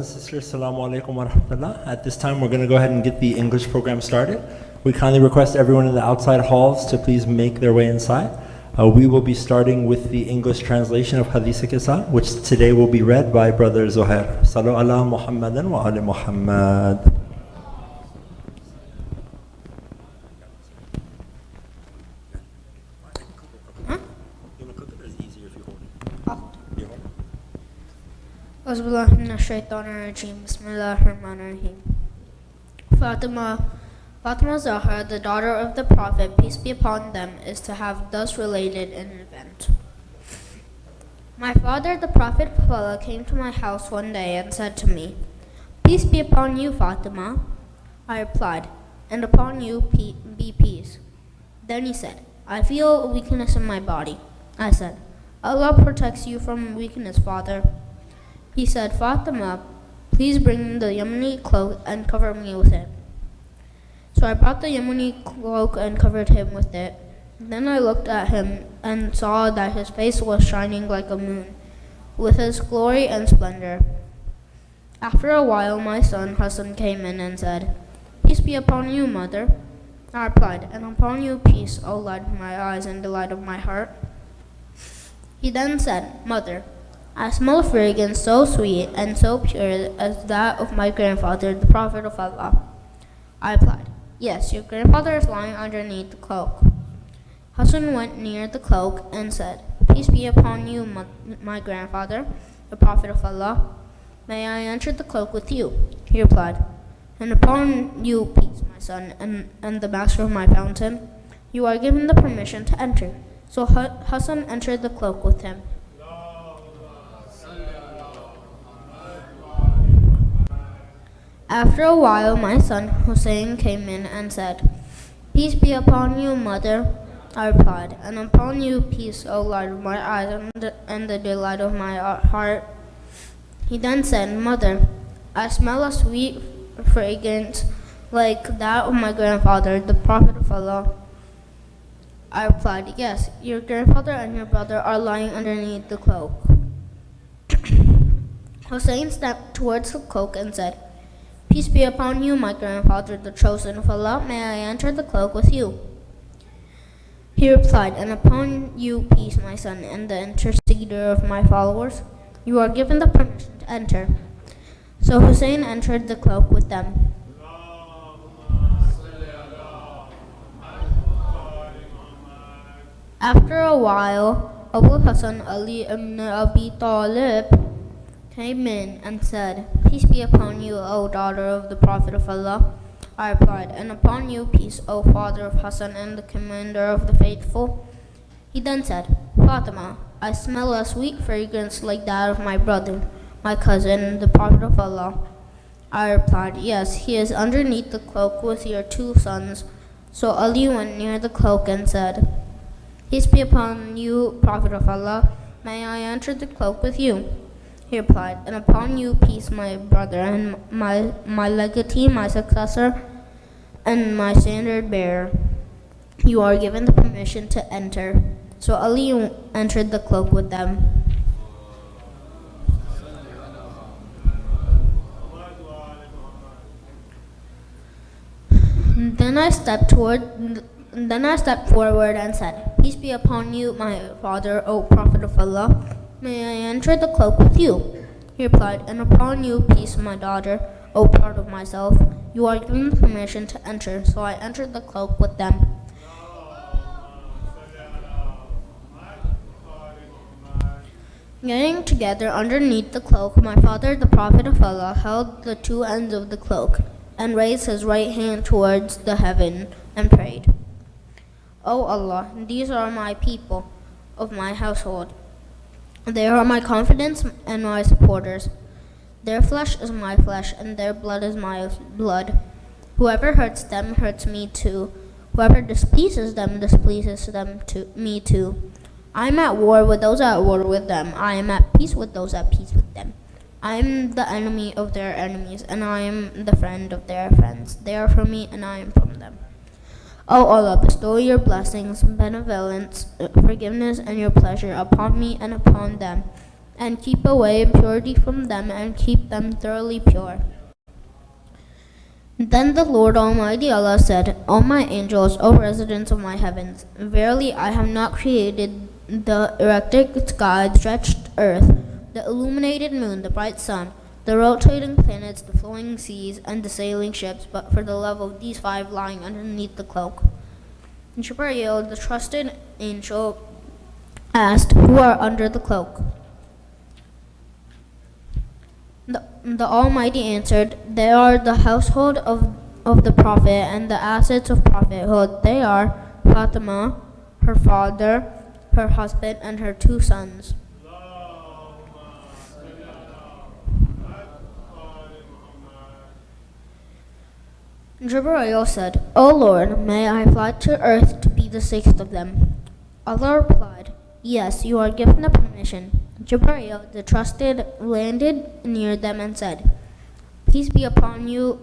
Sisters, Assalamu alaikum wa rahmatullah. At this time, we're going to go ahead and get the English program started. We kindly request everyone in the outside halls to please make their way inside. We will be starting with the English translation of Hadith Kisa, which today will be read by Brother Zuhair. Salu ala Muhammadan wa ali Muhammad. Auzubillahi minash shaitanir rajim. Bismillahir rahmanir rahim. Fatima Zahra, the daughter of the Prophet, peace be upon them, is to have thus related an event. My father, the Prophet of Allah, came to my house one day and said to me, "Peace be upon you, Fatima." I replied, "And upon you be peace." Then he said, "I feel a weakness in my body." I said, "Allah protects you from weakness, father." He said, "Fatima, please bring the Yemeni cloak and cover me with it." So I brought the Yemeni cloak and covered him with it. Then I looked at him and saw that his face was shining like a moon, with its glory and splendor. After a while, my son Hassan came in and said, "Peace be upon you, mother." I replied, "And upon you peace, O light of my eyes and delight of my heart." He then said, "Mother, I smell a fragrance so sweet and so pure as that of my grandfather, the Prophet of Allah." I replied, "Yes, your grandfather is lying underneath the cloak." Hassan went near the cloak and said, "Peace be upon you, my grandfather, the Prophet of Allah. May I enter the cloak with you?" He replied, "And upon you peace, my son, and the master of my fountain. You are given the permission to enter." So Hassan entered the cloak with him. After a while, my son Hussein came in and said, "Peace be upon you, mother." I replied, "And upon you peace, O light of my eyes and the delight of my heart." He then said, "Mother, I smell a sweet fragrance like that of my grandfather, the Prophet of Allah." I replied, "Yes, your grandfather and your brother are lying underneath the cloak." Hussein stepped towards the cloak and said, "Peace be upon you, my grandfather, the chosen of Allah. May I enter the cloak with you?" He replied, "And upon you peace, my son, and the interceder of my followers. You are given the permission to enter." So Hussein entered the cloak with them. After a while, Abu Hassan Ali ibn Abi Talib came in and said, "Peace be upon you, O daughter of the Prophet of Allah." I replied, "And upon you peace, O father of Hassan and the commander of the faithful." He then said, "Fatima, I smell a sweet fragrance like that of my brother, my cousin, the Prophet of Allah." I replied, "Yes, he is underneath the cloak with your two sons." So Ali went near the cloak and said, "Peace be upon you, Prophet of Allah. May I enter the cloak with you?" He replied, "And upon you peace, my brother, and my legatee, my successor, and my standard bearer. You are given the permission to enter." So Ali entered the cloak with them. Then I stepped forward and said, "Peace be upon you, my father, O Prophet of Allah. May I enter the cloak with you?" He replied, "And upon you peace, my daughter, O part of myself. You are given permission to enter." So I entered the cloak with them. Getting together underneath the cloak, my father, the Prophet of Allah, held the two ends of the cloak and raised his right hand towards the heaven and prayed, "O Allah, these are my people of my household. They are my confidants and my supporters. Their flesh is my flesh, and their blood is my blood. Whoever hurts them hurts me too. Whoever displeases them displeases me too. I am at war with those at war with them. I am at peace with those at peace with them. I am the enemy of their enemies, and I am the friend of their friends. They are from me, and I am from them. O Allah, bestow your blessings, benevolence, forgiveness, and your pleasure upon me and upon them. and keep away impurity from them, and keep them thoroughly pure. Then the Lord Almighty Allah said, O my angels, O residents of my heavens, verily I have not created the erected sky, the stretched earth, the illuminated moon, the bright sun, the rotating planets, the flowing seas, and the sailing ships, but for the love of these five lying underneath the cloak. Jibreel, the trusted angel, asked, Who are under the cloak? The Almighty answered, They are the household of the Prophet and the assets of prophethood. They are Fatima, her father, her husband, and her 2 sons. Jibreel said, O Lord, may I fly to earth to be the 6th of them? Allah replied, Yes, you are given the permission. Jibreel, the trusted, landed near them and said, Peace be on you,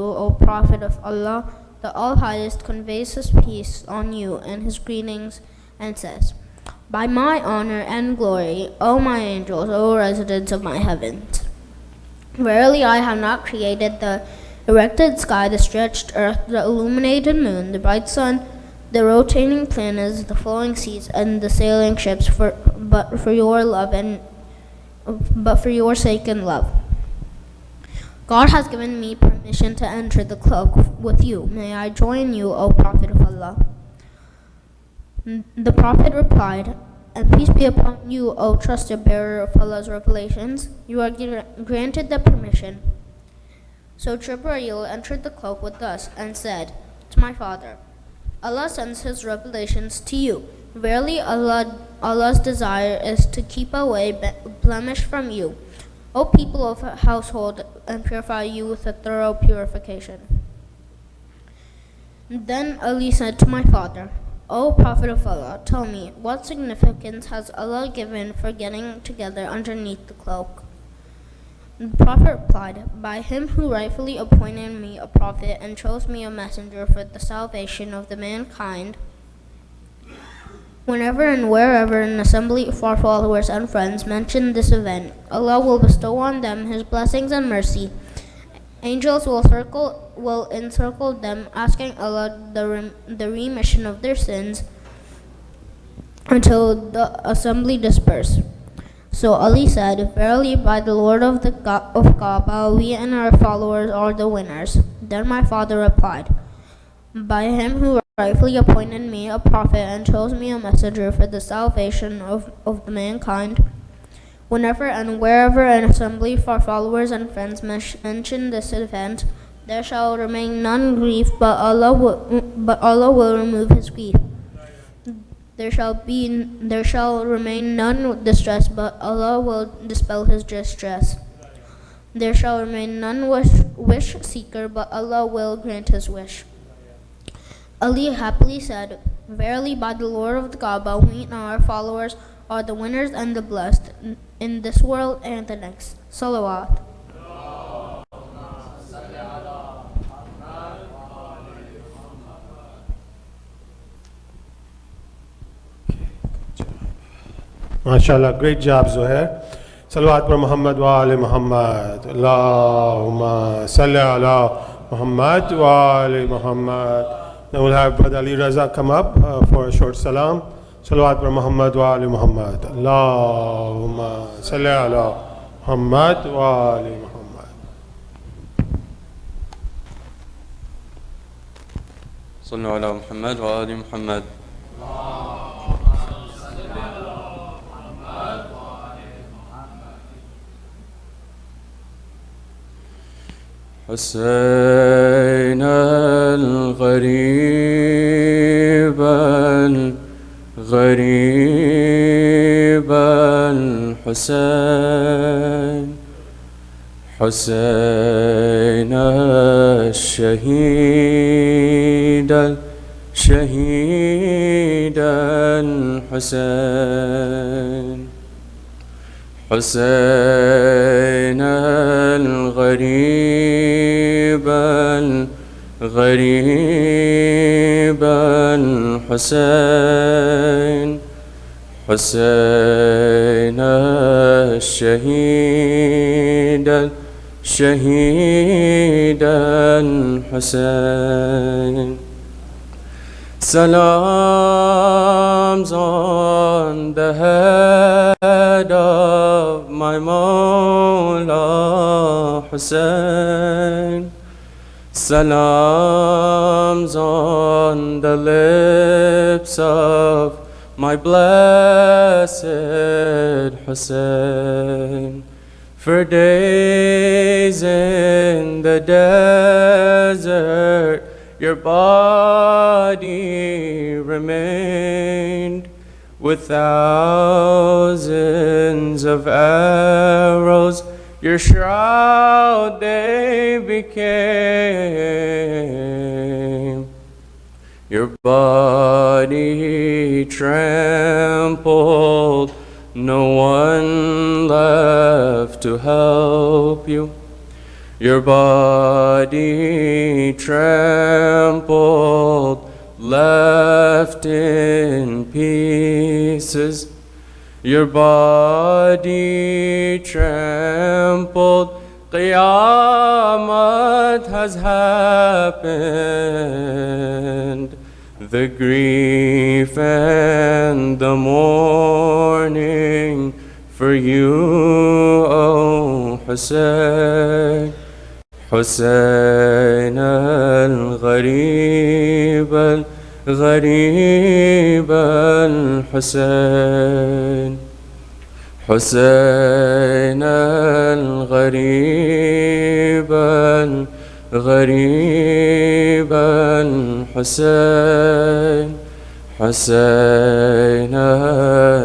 O Prophet of Allah. The All-Highest conveys His peace on you and His greetings and says, By my honor and glory, O my angels, O residents of my heavens, verily I have not created the erected sky, the stretched earth, the illuminated moon, the bright sun, the rotating planets, the flowing seas, and the sailing ships, but for your sake and love. God has given me permission to enter the cloak with you. May I join you, O Prophet of Allah? The Prophet replied, And peace be upon you, O trusted bearer of Allah's revelations. You are granted the permission. So Jibreel entered the cloak with us and said to my father, Allah sends His revelations to you. Verily Allah's desire is to keep away blemish from you, O people of household, and purify you with a thorough purification. Then Ali said to my father, O Prophet of Allah, tell me, what significance has Allah given for getting together underneath the cloak? The Prophet replied, By Him who rightfully appointed me a prophet and chose me a messenger for the salvation of the mankind. Whenever and wherever an assembly of our followers and friends mention this event, Allah will bestow on them His blessings and mercy. Angels will encircle them, asking Allah the remission of their sins until the assembly disperse. So Ali said, Verily by the Lord of Kaaba, we and our followers are the winners. Then my father replied, By Him who rightfully appointed me a prophet and chose me a messenger for the salvation of the mankind. Whenever and wherever an assembly of our followers and friends mention this event, there shall remain none grief, but Allah will remove His grief. There shall remain none distress, but Allah will dispel His distress. There shall remain none wish seeker, but Allah will grant his wish. Ali happily said, Verily by the Lord of the Kaaba, we and our followers are the winners and the blessed in this world and the next. Salawat. MashaAllah, great job, Zuhair. Salawat par Muhammad wa ali Muhammad. Allahumma salli ala Muhammad wa ali Muhammad. Now we'll have Brother Ali Raza come up for a short salam. Salawat par Muhammad wa ali Muhammad. Allahumma salli ala Muhammad wa ali Muhammad. صلوا على محمد وآل محمد. حسين الغريب الغريب الحسين حسين الشهيد الشهيد الحسين حسين الغريب الغريب الحسين حسين الشهيد الشهيد الحسين. Salams on the head of my Mawla Hussein. Salams on the lips of my blessed Hussein. For days in the desert, your body remained with thousands of arrows. Your shroud they became. Your body trampled, no one left to help you. Your body trampled, left in pieces. Your body trampled, Qiyamah has happened. The grief and the mourning for you, O Hussein. حسين الغريب الغريب الحسين. حسين الغريب الغريب الحسين. حسين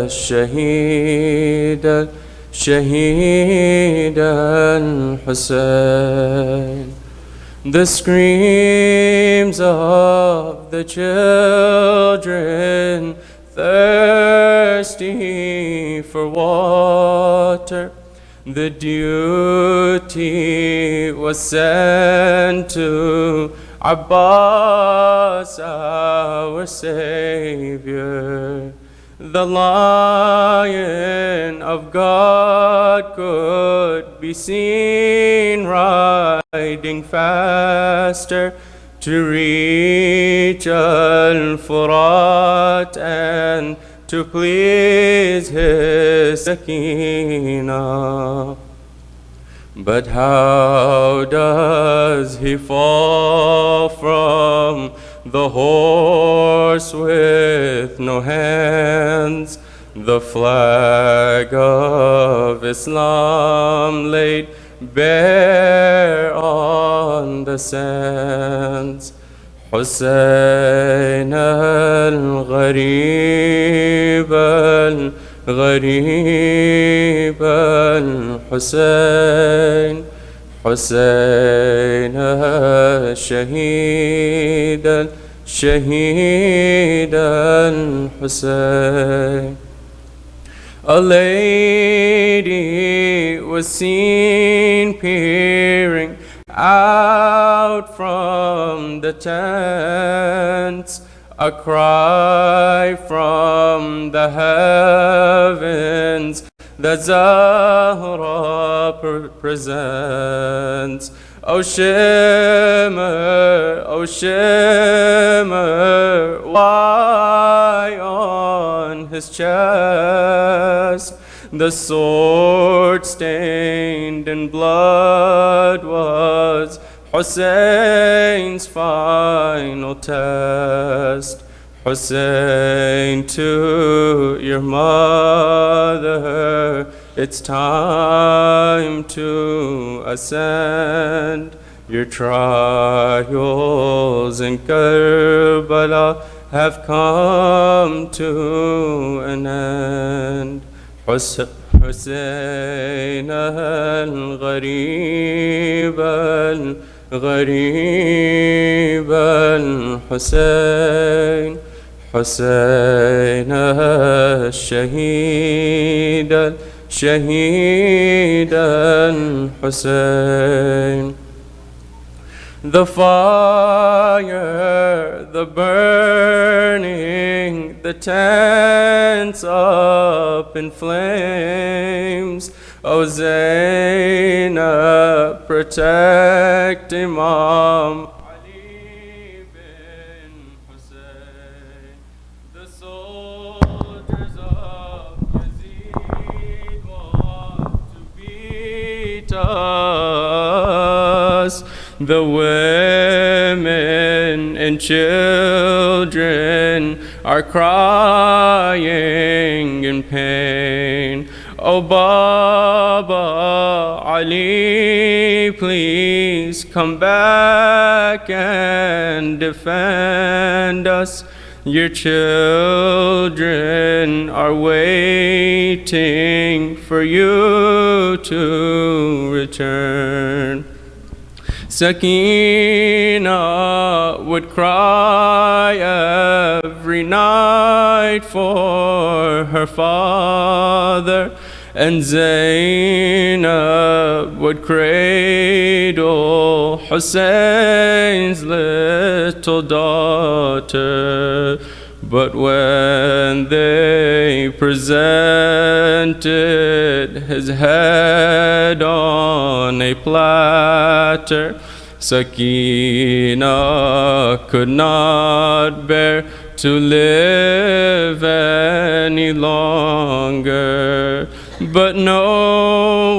الشهيد الشهيد الحسين. The screams of the children thirsty for water. The duty was sent to Abbas, our Savior. The Lion of God could be seen riding faster to reach Al-Furat and to please his Sakinah. But how does he fall from the horse with no hands? The flag of Islam laid bare on the sands. Hussein al-Gharib al-Gharib al-Hussein. حسين الشهيد الشهيد الحسين. A lady was seen peering out from the tents, a cry from the heavens that Zahra presents. O shimmer, why on his chest the sword stained in blood was Hussein's final test. Hussein, to your mother, it's time to ascend. Your trials in Karbala have come to an end. Hussein al-Gharib al-Gharib al-Hussein. حسين الشهيد الشهيد الحسين. the fire, the burning, the tents up in flames. O Zainab, protect Imam Ali bin Hussein. The soldiers of Yazid want to beat us. The women and children are crying in pain. Oh Baba Ali, please come back and defend us. Your children are waiting for you to return. Sakina would cry every night for her father, and Zainab would cradle Hussein's little daughter. But when they presented his head on a platter, Sakina could not bear to live any longer. But no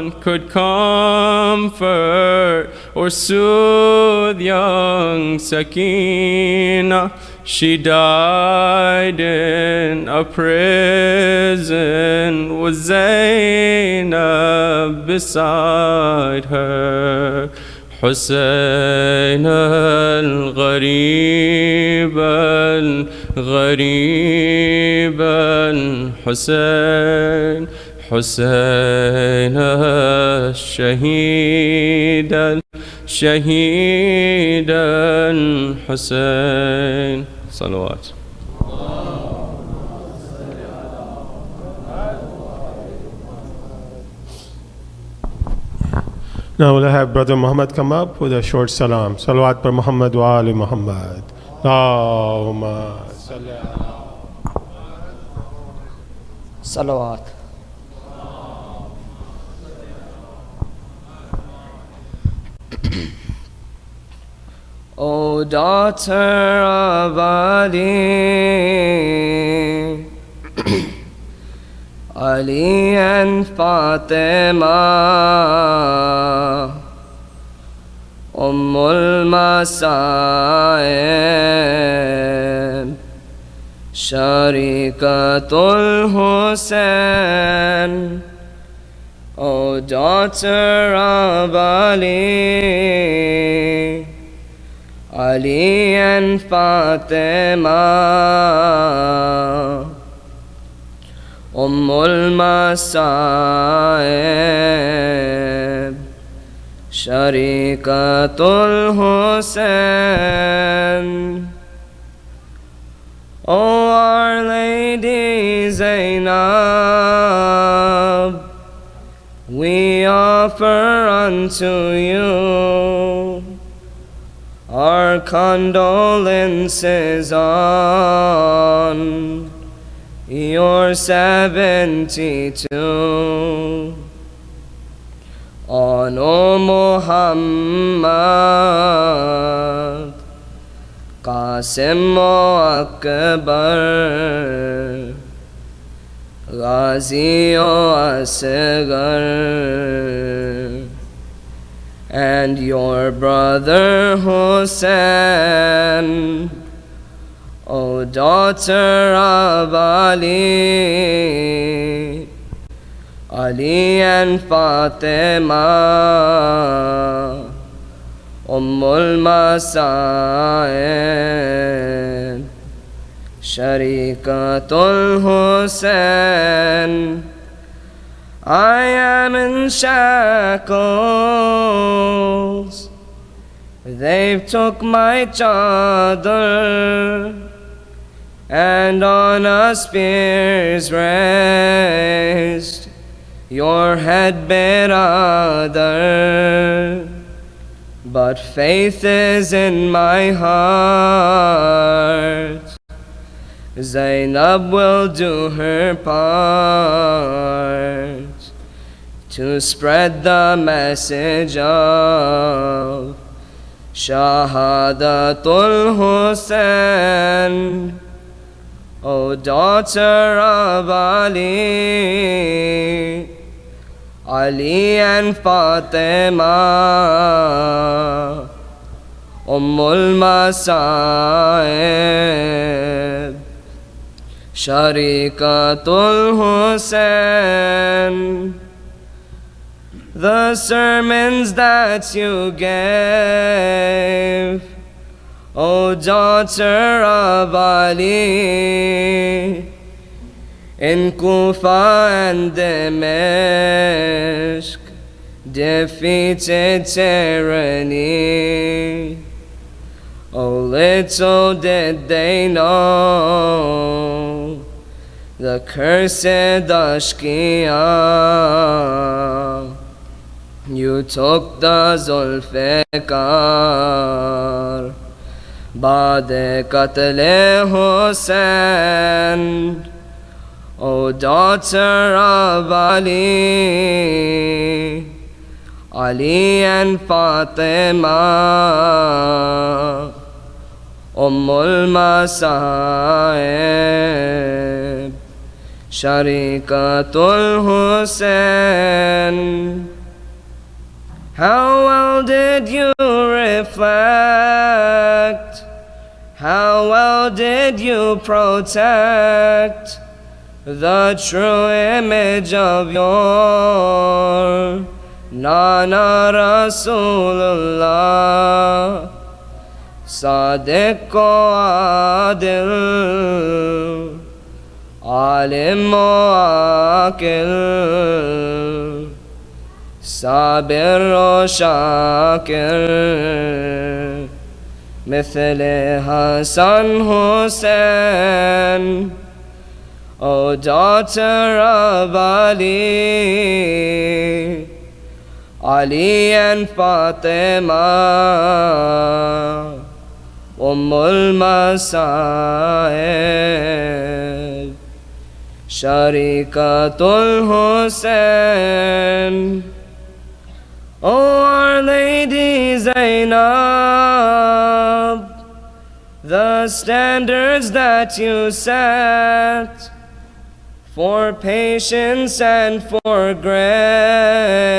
one could comfort or soothe young Sakina. She died in a prison with Zainab beside her. حسين الغريب الغريب الحسين حسين الشهيد الشهيد الحسين صلوات. Now we'll have Brother Muhammad come up with a short salam. Salawat par Muhammad wa ali Muhammad. Allahumma salli ala. Salawat. O daughter of Ali, Ali and Fatima, Ummul Masaib, Sharikatul Hussein. O daughter of Ali, Ali and Fatima, Ummul Masaib, Sharikatul Hussein. O Our Lady Zainab, we offer unto you our condolences on your 72. On O Muhammad, Qasim o Akbar, Ghazi o Asghar, and your brother Hussein, O daughter of Ali, Ali and Fatima, Ummul Masaib, Sharikatul Hussein. I am in shackles, they've took my chadar, and on a spear's rest your head, brother. but faith is in my heart. Zainab will do her part to spread the message of Shahadatul Hussain, O daughter of Ali, Ali and Fatima, Ummul Masaib, Sharikatul Hussain. The sermons that you gave, O daughter of Ali, in Kufa and Dimashq, defeated tyranny. Oh, little did they know the cursed Ashqiya. You took the Zulfiqar, Ba'de Qatl Hussain, O daughter of Ali, Ali and Fatima, Ummul Masaib, Sharikatul Hussain. How well did you reflect? How well did you protect the true image of your Nana Rasulullah, Sadiq ko Adil, Alim o Aqil, Sabir o Shakir, مثل Hassan Hussain, O daughter of Ali, Ali and Fatima, Ummul Masaib, Sharikatul Hussain. O Our Lady Zainab, the standards that you set for patience and for grace,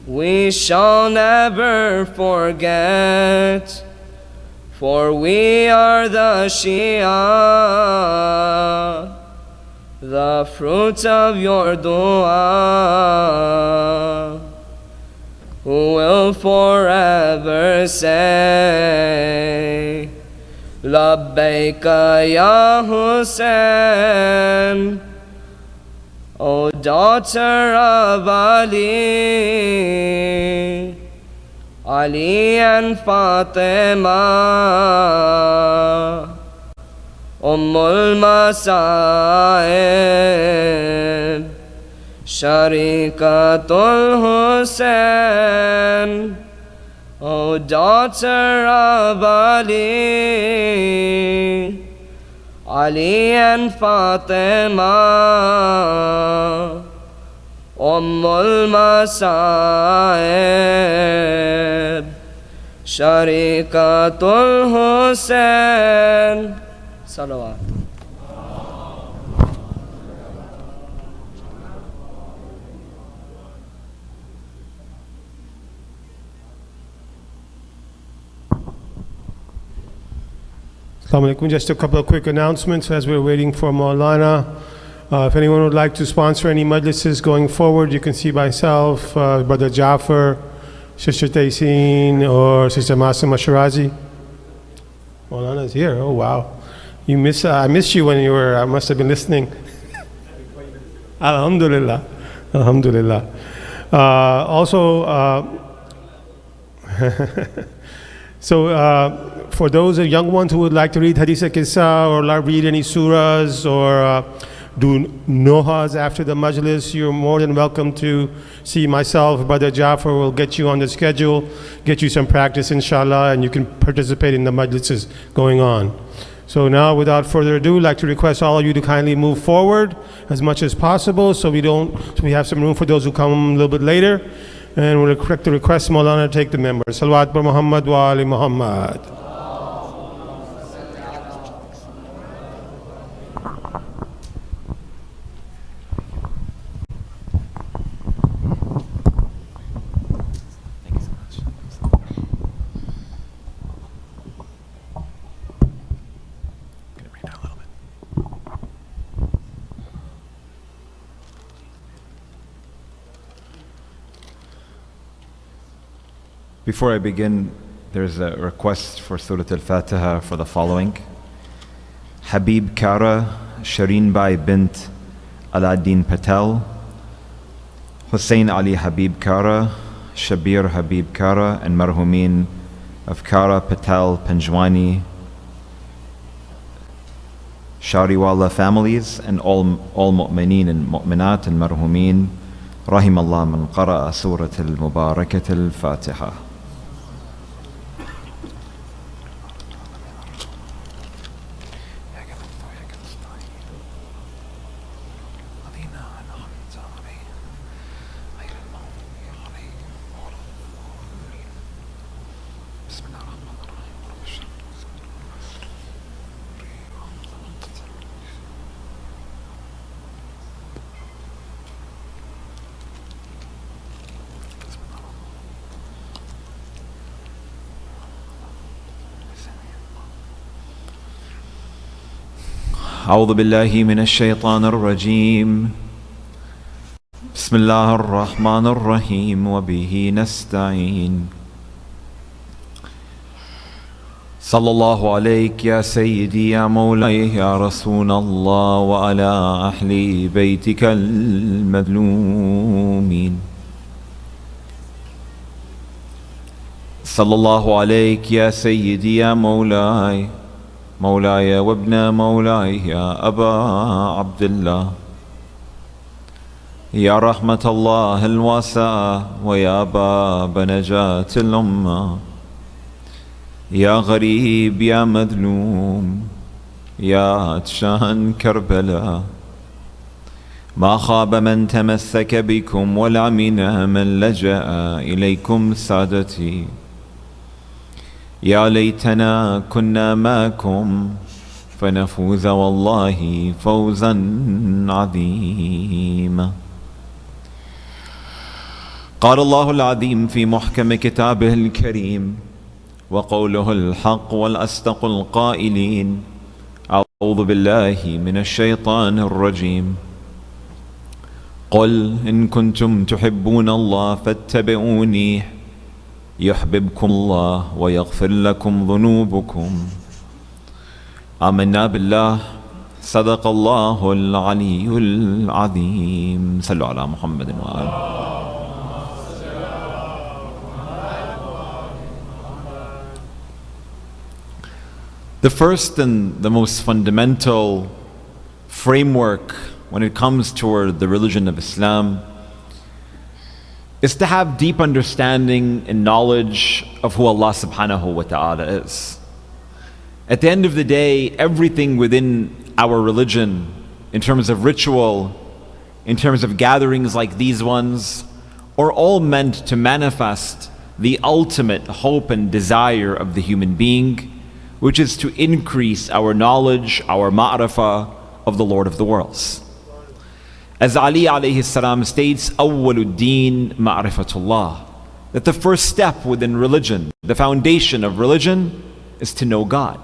we shall never forget, for we are the Shia, the fruit of your dua, who will forever say, Labbaika ya Hussain, O daughter of Ali, Ali and Fatima, Ummul Masaib, Sharikatul Hussain, O daughter of Ali, Ali and Fatima, Ummul Masaib, Sharikatul Hussain. Salawat. Assalamu alaikum. Just a couple of quick announcements as we're waiting for Maulana. If anyone would like to sponsor any majlises going forward, you can see myself, Brother Jafar, Sister Taysin, or Sister Masima Shirazi. Maulana's here. Oh wow. I missed you when you were, I must have been listening. Alhamdulillah. Alhamdulillah. For those young ones who would like to read Hadith Qissa or read any surahs or do nohas after the majlis, you're more than welcome to see myself. Brother Jafar will get you on the schedule, get you some practice, inshallah, and you can participate in the majlises going on. So now, without further ado, I'd like to request all of you to kindly move forward as much as possible so we have some room for those who come a little bit later. And we'll request Maulana to take the members. Salawat par Muhammad wa ali Muhammad. Before I begin, there's a request for Surah Al-Fatiha for the following. Habib Kara, Shireen Bai bint Aladdin Patel, Hussein Ali Habib Kara, Shabir Habib Kara, and Marhumin of Kara, Patel, Panjwani, Shariwala families, and all mu'mineen and mu'minat and marhumin. Rahim Allah man qara'a Surah Al-Mubarakat Al-Fatiha. أعوذ بالله من الشيطان الرجيم بسم الله الرحمن الرحيم وبه نستعين صلى الله عليك يا سيدي يا مولاي يا رسول الله وعلى أهل بيتك المظلومين صلى الله عليك يا سيدي يا مولاي وابن مولاي يا أبا عبد الله يا رحمة الله الواسعة ويا باب نجاة الأمة يا غريب يا مظلوم يا عطشان كربلاء ما خاب من تمسك بكم والأمن من لجأ إليكم سادتي يا ليتنا كنا معكم فنفوز والله فوزا عظيما قال الله العظيم في محكم كتابه الكريم وقوله الحق والأصدق القائلين أعوذ بالله من الشيطان الرجيم قل إن كنتم تحبون الله فاتبعوني يحببكم الله ويغفر لكم ذنوبكم آمنا بالله صدق الله العلي العظيم صلوا على محمد وآله. The first and the most fundamental framework when it comes toward the religion of Islam is to have deep understanding and knowledge of who Allah subhanahu wa ta'ala is. At the end of the day, everything within our religion, in terms of ritual, in terms of gatherings like these ones, are all meant to manifest the ultimate hope and desire of the human being, which is to increase our knowledge, our ma'rifah of the Lord of the worlds. As Ali alayhi salam states, awwaluddin ma'rifatullah, that the first step within religion, the foundation of religion, is to know God.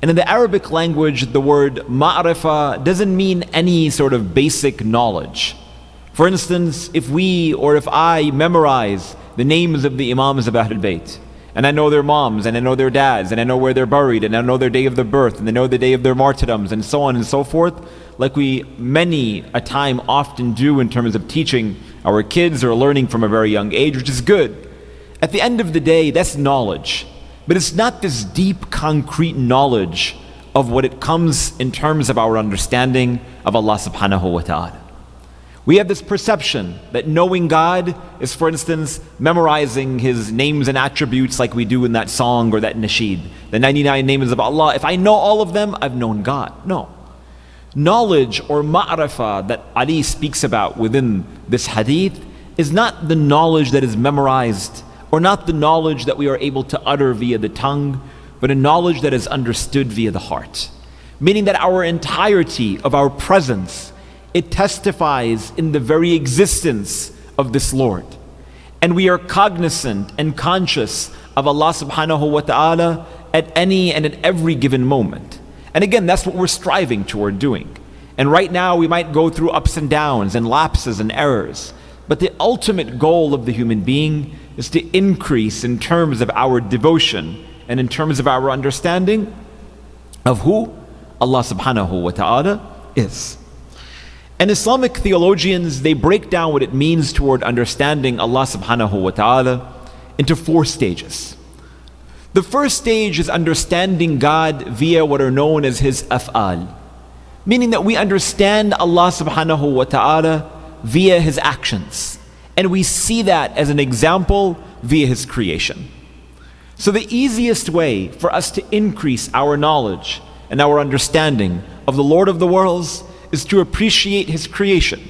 And in the Arabic language, the word ma'rifah doesn't mean any sort of basic knowledge. For instance, if I memorize the names of the Imams of Ahlul Bayt, and I know their moms, and I know their dads, and I know where they're buried, and I know their day of their birth, and I know the day of their martyrdoms, and so on and so forth, like we many a time often do in terms of teaching our kids or learning from a very young age, which is good. At the end of the day, that's knowledge. But it's not this deep, concrete knowledge of what it comes in terms of our understanding of Allah subhanahu wa ta'ala. We have this perception that knowing God is, for instance, memorizing His names and attributes like we do in that song or that nasheed. The 99 names of Allah, if I know all of them, I've known God. No. Knowledge or ma'rifah that Ali speaks about within this hadith is not the knowledge that is memorized or not the knowledge that we are able to utter via the tongue, but a knowledge that is understood via the heart. Meaning that our entirety of our presence, it testifies in the very existence of this Lord. And we are cognizant and conscious of Allah subhanahu wa ta'ala at any and at every given moment. And again, that's what we're striving toward doing. And right now we might go through ups and downs and lapses and errors. But the ultimate goal of the human being is to increase in terms of our devotion and in terms of our understanding of who Allah subhanahu wa ta'ala is. And Islamic theologians, they break down what it means toward understanding Allah subhanahu wa ta'ala into 4 stages. The first stage is understanding God via what are known as His af'al, meaning that we understand Allah subhanahu wa ta'ala via His actions. And we see that as an example via His creation. So the easiest way for us to increase our knowledge and our understanding of the Lord of the worlds is to appreciate His creation.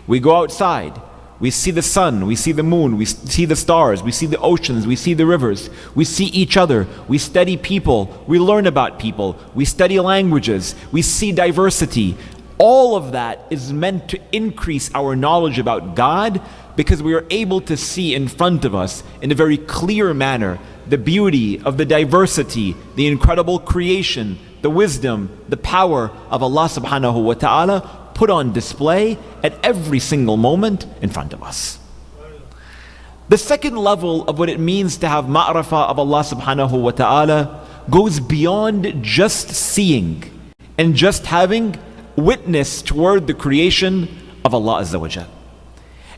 We go outside, we see the sun, we see the moon, we see the stars, we see the oceans, we see the rivers, we see each other, we study people, we learn about people, we study languages, we see diversity. All of that is meant to increase our knowledge about God because we are able to see in front of us in a very clear manner the beauty of the diversity, the incredible creation, the wisdom, the power of Allah subhanahu wa ta'ala put on display at every single moment in front of us. The second level of what it means to have ma'rifah of Allah subhanahu wa ta'ala goes beyond just seeing and just having witness toward the creation of Allah Azza wa Jal.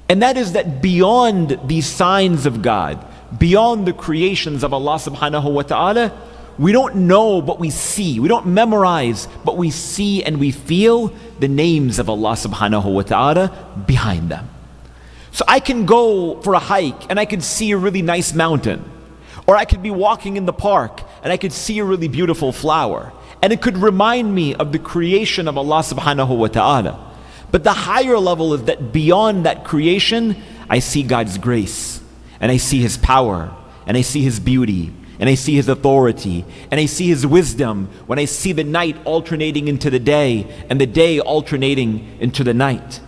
And that is that beyond these signs of God, beyond the creations of Allah subhanahu wa ta'ala, we don't know but we see. We don't memorize but we see and we feel the names of Allah subhanahu wa ta'ala behind them. So I can go for a hike and I could see a really nice mountain. Or I could be walking in the park and I could see a really beautiful flower. And it could remind me of the creation of Allah subhanahu wa ta'ala. But the higher level is that beyond that creation, I see God's grace. And I see His power. And I see His beauty. And I see His authority. And I see His wisdom when I see the night alternating into the day and the day alternating into the night.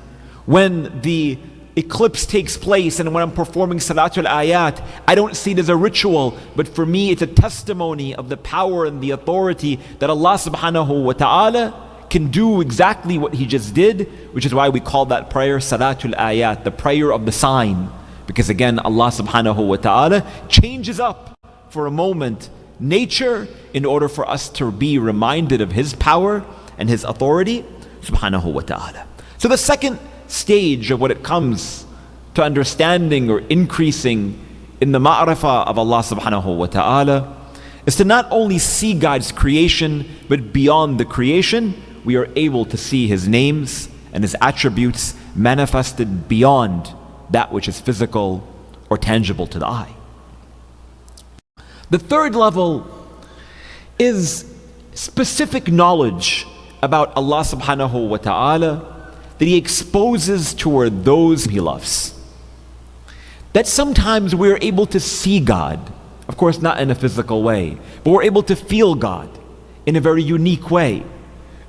When the eclipse takes place and when I'm performing Salatul Ayat, I don't see it as a ritual, but for me it's a testimony of the power and the authority that Allah subhanahu wa ta'ala can do exactly what He just did, which is why we call that prayer Salatul Ayat, the prayer of the sign. Because again, Allah subhanahu wa ta'ala changes up for a moment nature in order for us to be reminded of His power and His authority subhanahu wa ta'ala. So the second stage of what it comes to understanding or increasing in the ma'rifah of Allah subhanahu wa ta'ala is to not only see God's creation, but beyond the creation, we are able to see His names and His attributes manifested beyond that which is physical or tangible to the eye. The third level is specific knowledge about Allah subhanahu wa ta'ala that He exposes toward those He loves. That sometimes we're able to see God, of course not in a physical way, but we're able to feel God in a very unique way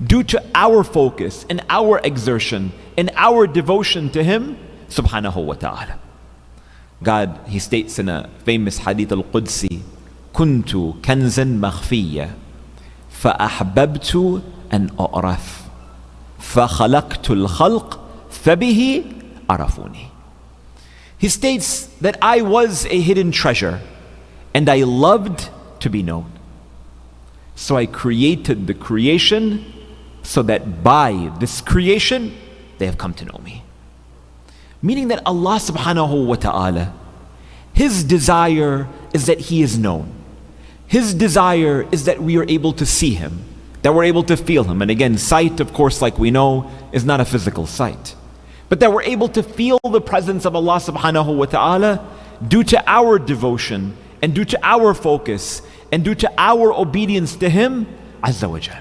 due to our focus and our exertion and our devotion to Him subhanahu wa ta'ala. God, He states in a famous hadith al-Qudsi, كنت كنزا مخفيا فأحببت أن أعرف فخلقت الخلق فبه عرفوني. He states that I was a hidden treasure and I loved to be known. So I created the creation so that by this creation they have come to know me. Meaning that Allah subhanahu wa ta'ala, His desire is that He is known. His desire is that we are able to see Him. that we're able to feel Him. And again, sight, of course, like we know, is not a physical sight. But that we're able to feel the presence of Allah subhanahu wa ta'ala due to our devotion and due to our focus and due to our obedience to Him Azza wa Jal.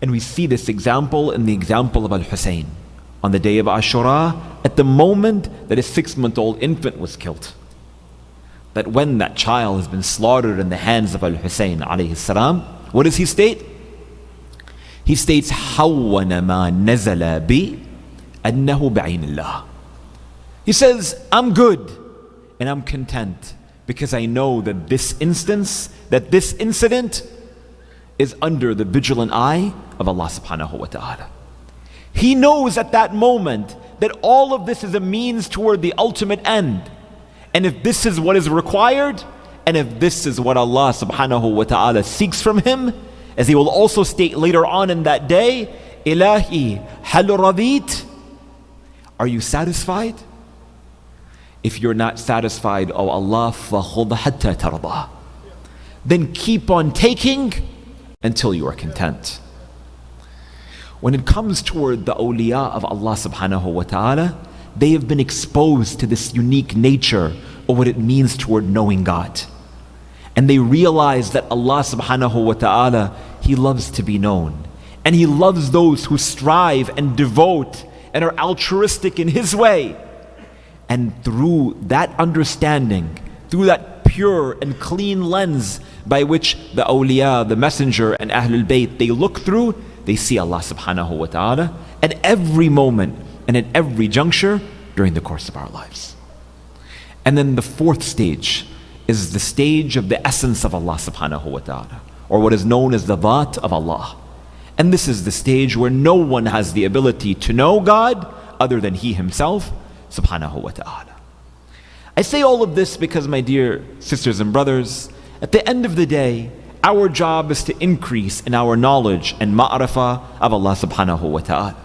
And we see this example in the example of Al-Hussein on the day of Ashura, at the moment that a 6-month-old infant was killed. That when that child has been slaughtered in the hands of Al-Hussein alayhi salam, what does he state? He states, حَوَّنَ مَا نَزَلَ بِي أَنَّهُ بَعِينِ اللَّهِ. He says, I'm good and I'm content because I know that this instance, that this incident is under the vigilant eye of Allah subhanahu wa ta'ala. He knows at that moment that all of this is a means toward the ultimate end. And if this is what is required, and if this is what Allah subhanahu wa ta'ala seeks from him, as he will also state later on in that day, Ilahi hal radit, are you satisfied? If you're not satisfied, oh Allah, fakhudh hatta tarda, then keep on taking until you are content. When it comes toward the awliya of Allah subhanahu wa ta'ala, they have been exposed to this unique nature of what it means toward knowing God. And they realize that Allah subhanahu wa ta'ala, He loves to be known. And He loves those who strive and devote and are altruistic in His way. And through that understanding, through that pure and clean lens by which the awliya, the messenger and Ahlul Bayt, they look through, they see Allah subhanahu wa ta'ala at every moment and at every juncture during the course of our lives. And then the fourth stage is the stage of the essence of Allah subhanahu wa ta'ala, or what is known as the Dhat of Allah. And this is the stage where no one has the ability to know God other than He Himself subhanahu wa ta'ala. I say all of this because, my dear sisters and brothers, at the end of the day, our job is to increase in our knowledge and ma'rifah of Allah subhanahu wa ta'ala.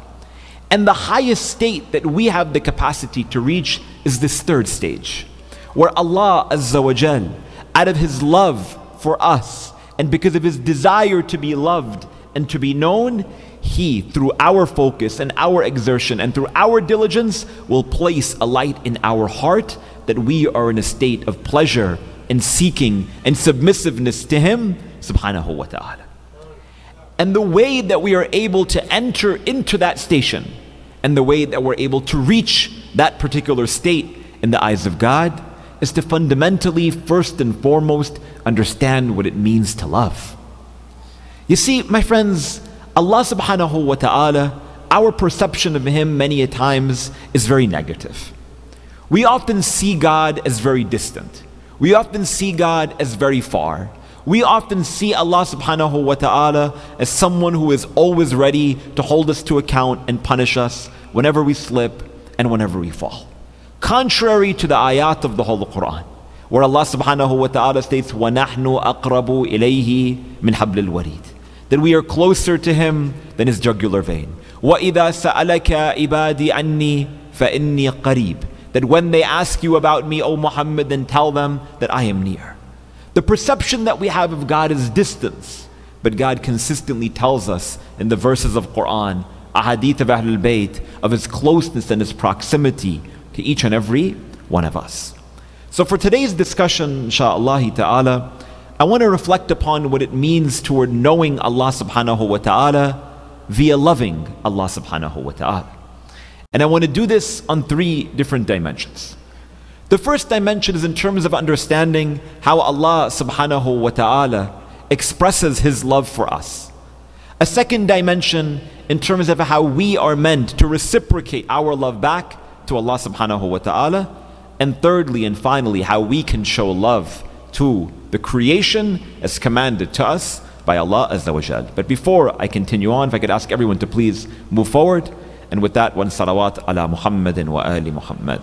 And the highest state that we have the capacity to reach is this third stage, where Allah Azza wa Jal, out of His love for us, and because of His desire to be loved and to be known, He, through our focus and our exertion and through our diligence, will place a light in our heart that we are in a state of pleasure and seeking and submissiveness to Him subhanahu wa ta'ala. And the way that we are able to enter into that station, and the way that we're able to reach that particular state in the eyes of God, is to fundamentally, first and foremost, understand what it means to love. You see, my friends, Allah subhanahu wa ta'ala, our perception of Him many a times is very negative. We often see God as very distant. We often see God as very far. We often see Allah subhanahu wa ta'ala as someone who is always ready to hold us to account and punish us whenever we slip and whenever we fall. Contrary to the ayat of the Holy Quran, where Allah subhanahu wa ta'ala states, وَنَحْنُ أَقْرَبُ إِلَيْهِ مِنْ حَبْلِ الْوَرِيدِ, that we are closer to Him than His jugular vein. وَإِذَا سَأَلَكَ عِبَادِي عَنِّي فَإِنِّي قَرِيبٌ, that when they ask you about me, O Muhammad, then tell them that I am near. The perception that we have of God is distance, but God consistently tells us in the verses of Quran, ahadith of Ahlul Bayt, of His closeness and His proximity to each and every one of us. So for today's discussion, insha'Allah ta'ala, I want to reflect upon what it means toward knowing Allah subhanahu wa ta'ala via loving Allah subhanahu wa ta'ala. And I want to do this on 3 different dimensions. The first dimension is in terms of understanding how Allah subhanahu wa ta'ala expresses His love for us. A second dimension in terms of how we are meant to reciprocate our love back to Allah subhanahu wa ta'ala. And thirdly and finally, how we can show love to the creation as commanded to us by Allah Azza wa Jal. But before I continue on, if I could ask everyone to please move forward. And with that, one salawat ala Muhammadin wa ali Muhammad.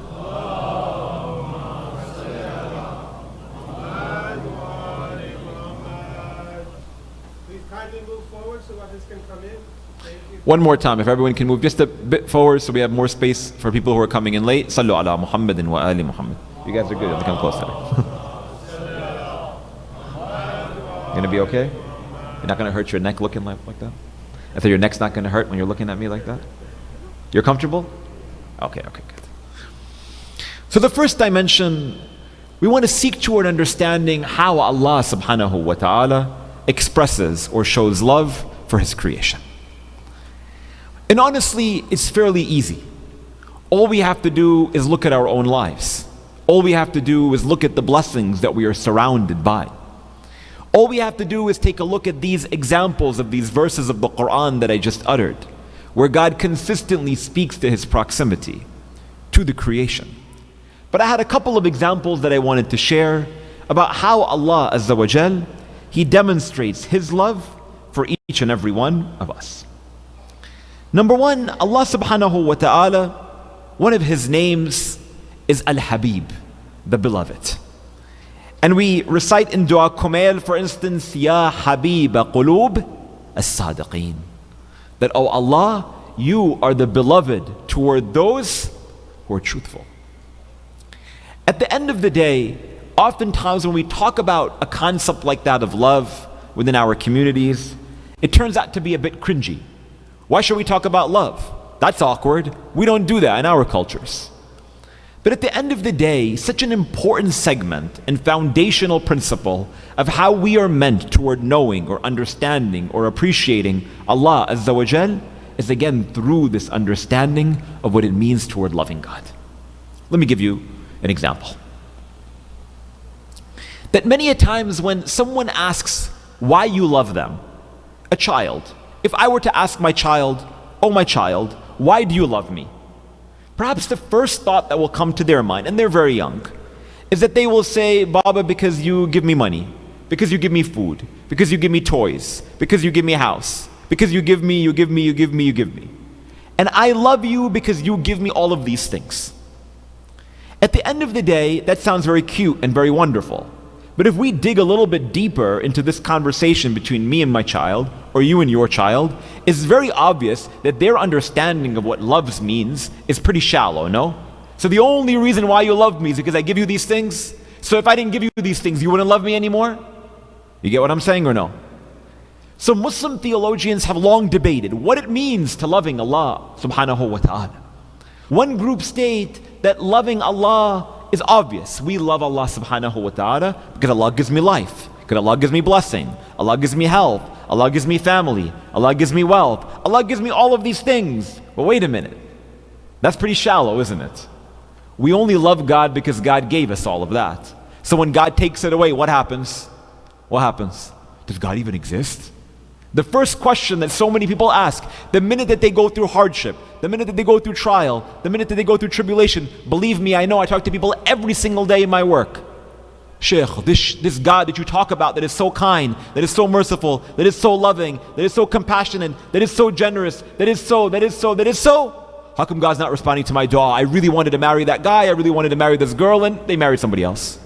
Please kindly move forward so others can come in. Thank you. One more time, if everyone can move just a bit forward so we have more space for people who are coming in late. Sallu ala Muhammadin wa ali Muhammad. You guys are good. Come closer. Gonna be okay? You're not gonna hurt your neck looking like that? I thought your neck's not gonna hurt when you're looking at me like that? You're comfortable? Okay, good. So the first dimension, we want to seek toward understanding how Allah subhanahu wa ta'ala expresses or shows love for His creation. And honestly, it's fairly easy. All we have to do is look at our own lives. All we have to do is look at the blessings that we are surrounded by. All we have to do is take a look at these examples of these verses of the Quran that I just uttered, where God consistently speaks to His proximity to the creation. But I had a couple of examples that I wanted to share about how Allah Azza wa Jal, He demonstrates His love for each and every one of us. Number one, Allah subhanahu wa ta'ala, one of His names is Al-Habib, the beloved. And we recite in Dua Kumail, for instance, Ya Habib Qulub As-Sadiqeen, that, oh Allah, You are the beloved toward those who are truthful. At the end of the day, oftentimes when we talk about a concept like that of love within our communities, it turns out to be a bit cringy. Why should we talk about love? That's awkward. We don't do that in our cultures. But at the end of the day, such an important segment and foundational principle of how we are meant toward knowing or understanding or appreciating Allah Azza wa Jal is again through this understanding of what it means toward loving God. Let me give you an example. That many a times when someone asks why you love them, a child, if I were to ask my child, oh my child, why do you love me? Perhaps the first thought that will come to their mind, and they're very young, is that they will say, Baba, because you give me money, because you give me food, because you give me toys, because you give me a house, because you give me. And I love you because you give me all of these things. At the end of the day, that sounds very cute and very wonderful. But if we dig a little bit deeper into this conversation between me and my child, or you and your child, it's very obvious that their understanding of what love means is pretty shallow, no? So the only reason why you love me is because I give you these things? So if I didn't give you these things, you wouldn't love me anymore? You get what I'm saying or no? So Muslim theologians have long debated what it means to loving Allah subhanahu wa ta'ala. One group state that loving Allah is obvious. We love Allah subhanahu wa ta'ala because Allah gives me life, because Allah gives me blessing, Allah gives me health, Allah gives me family, Allah gives me wealth, Allah gives me all of these things. But wait a minute, that's pretty shallow, isn't it? We only love God because God gave us all of that. So when God takes it away, what happens? What happens? Does God even exist? The first question that so many people ask, the minute that they go through hardship, the minute that they go through trial, the minute that they go through tribulation, believe me, I know, I talk to people every single day in my work. Sheikh, this God that you talk about that is so kind, that is so merciful, that is so loving, that is so compassionate, that is so generous, that is so, how come God's not responding to my dua? I really wanted to marry that guy, I really wanted to marry this girl, and they married somebody else.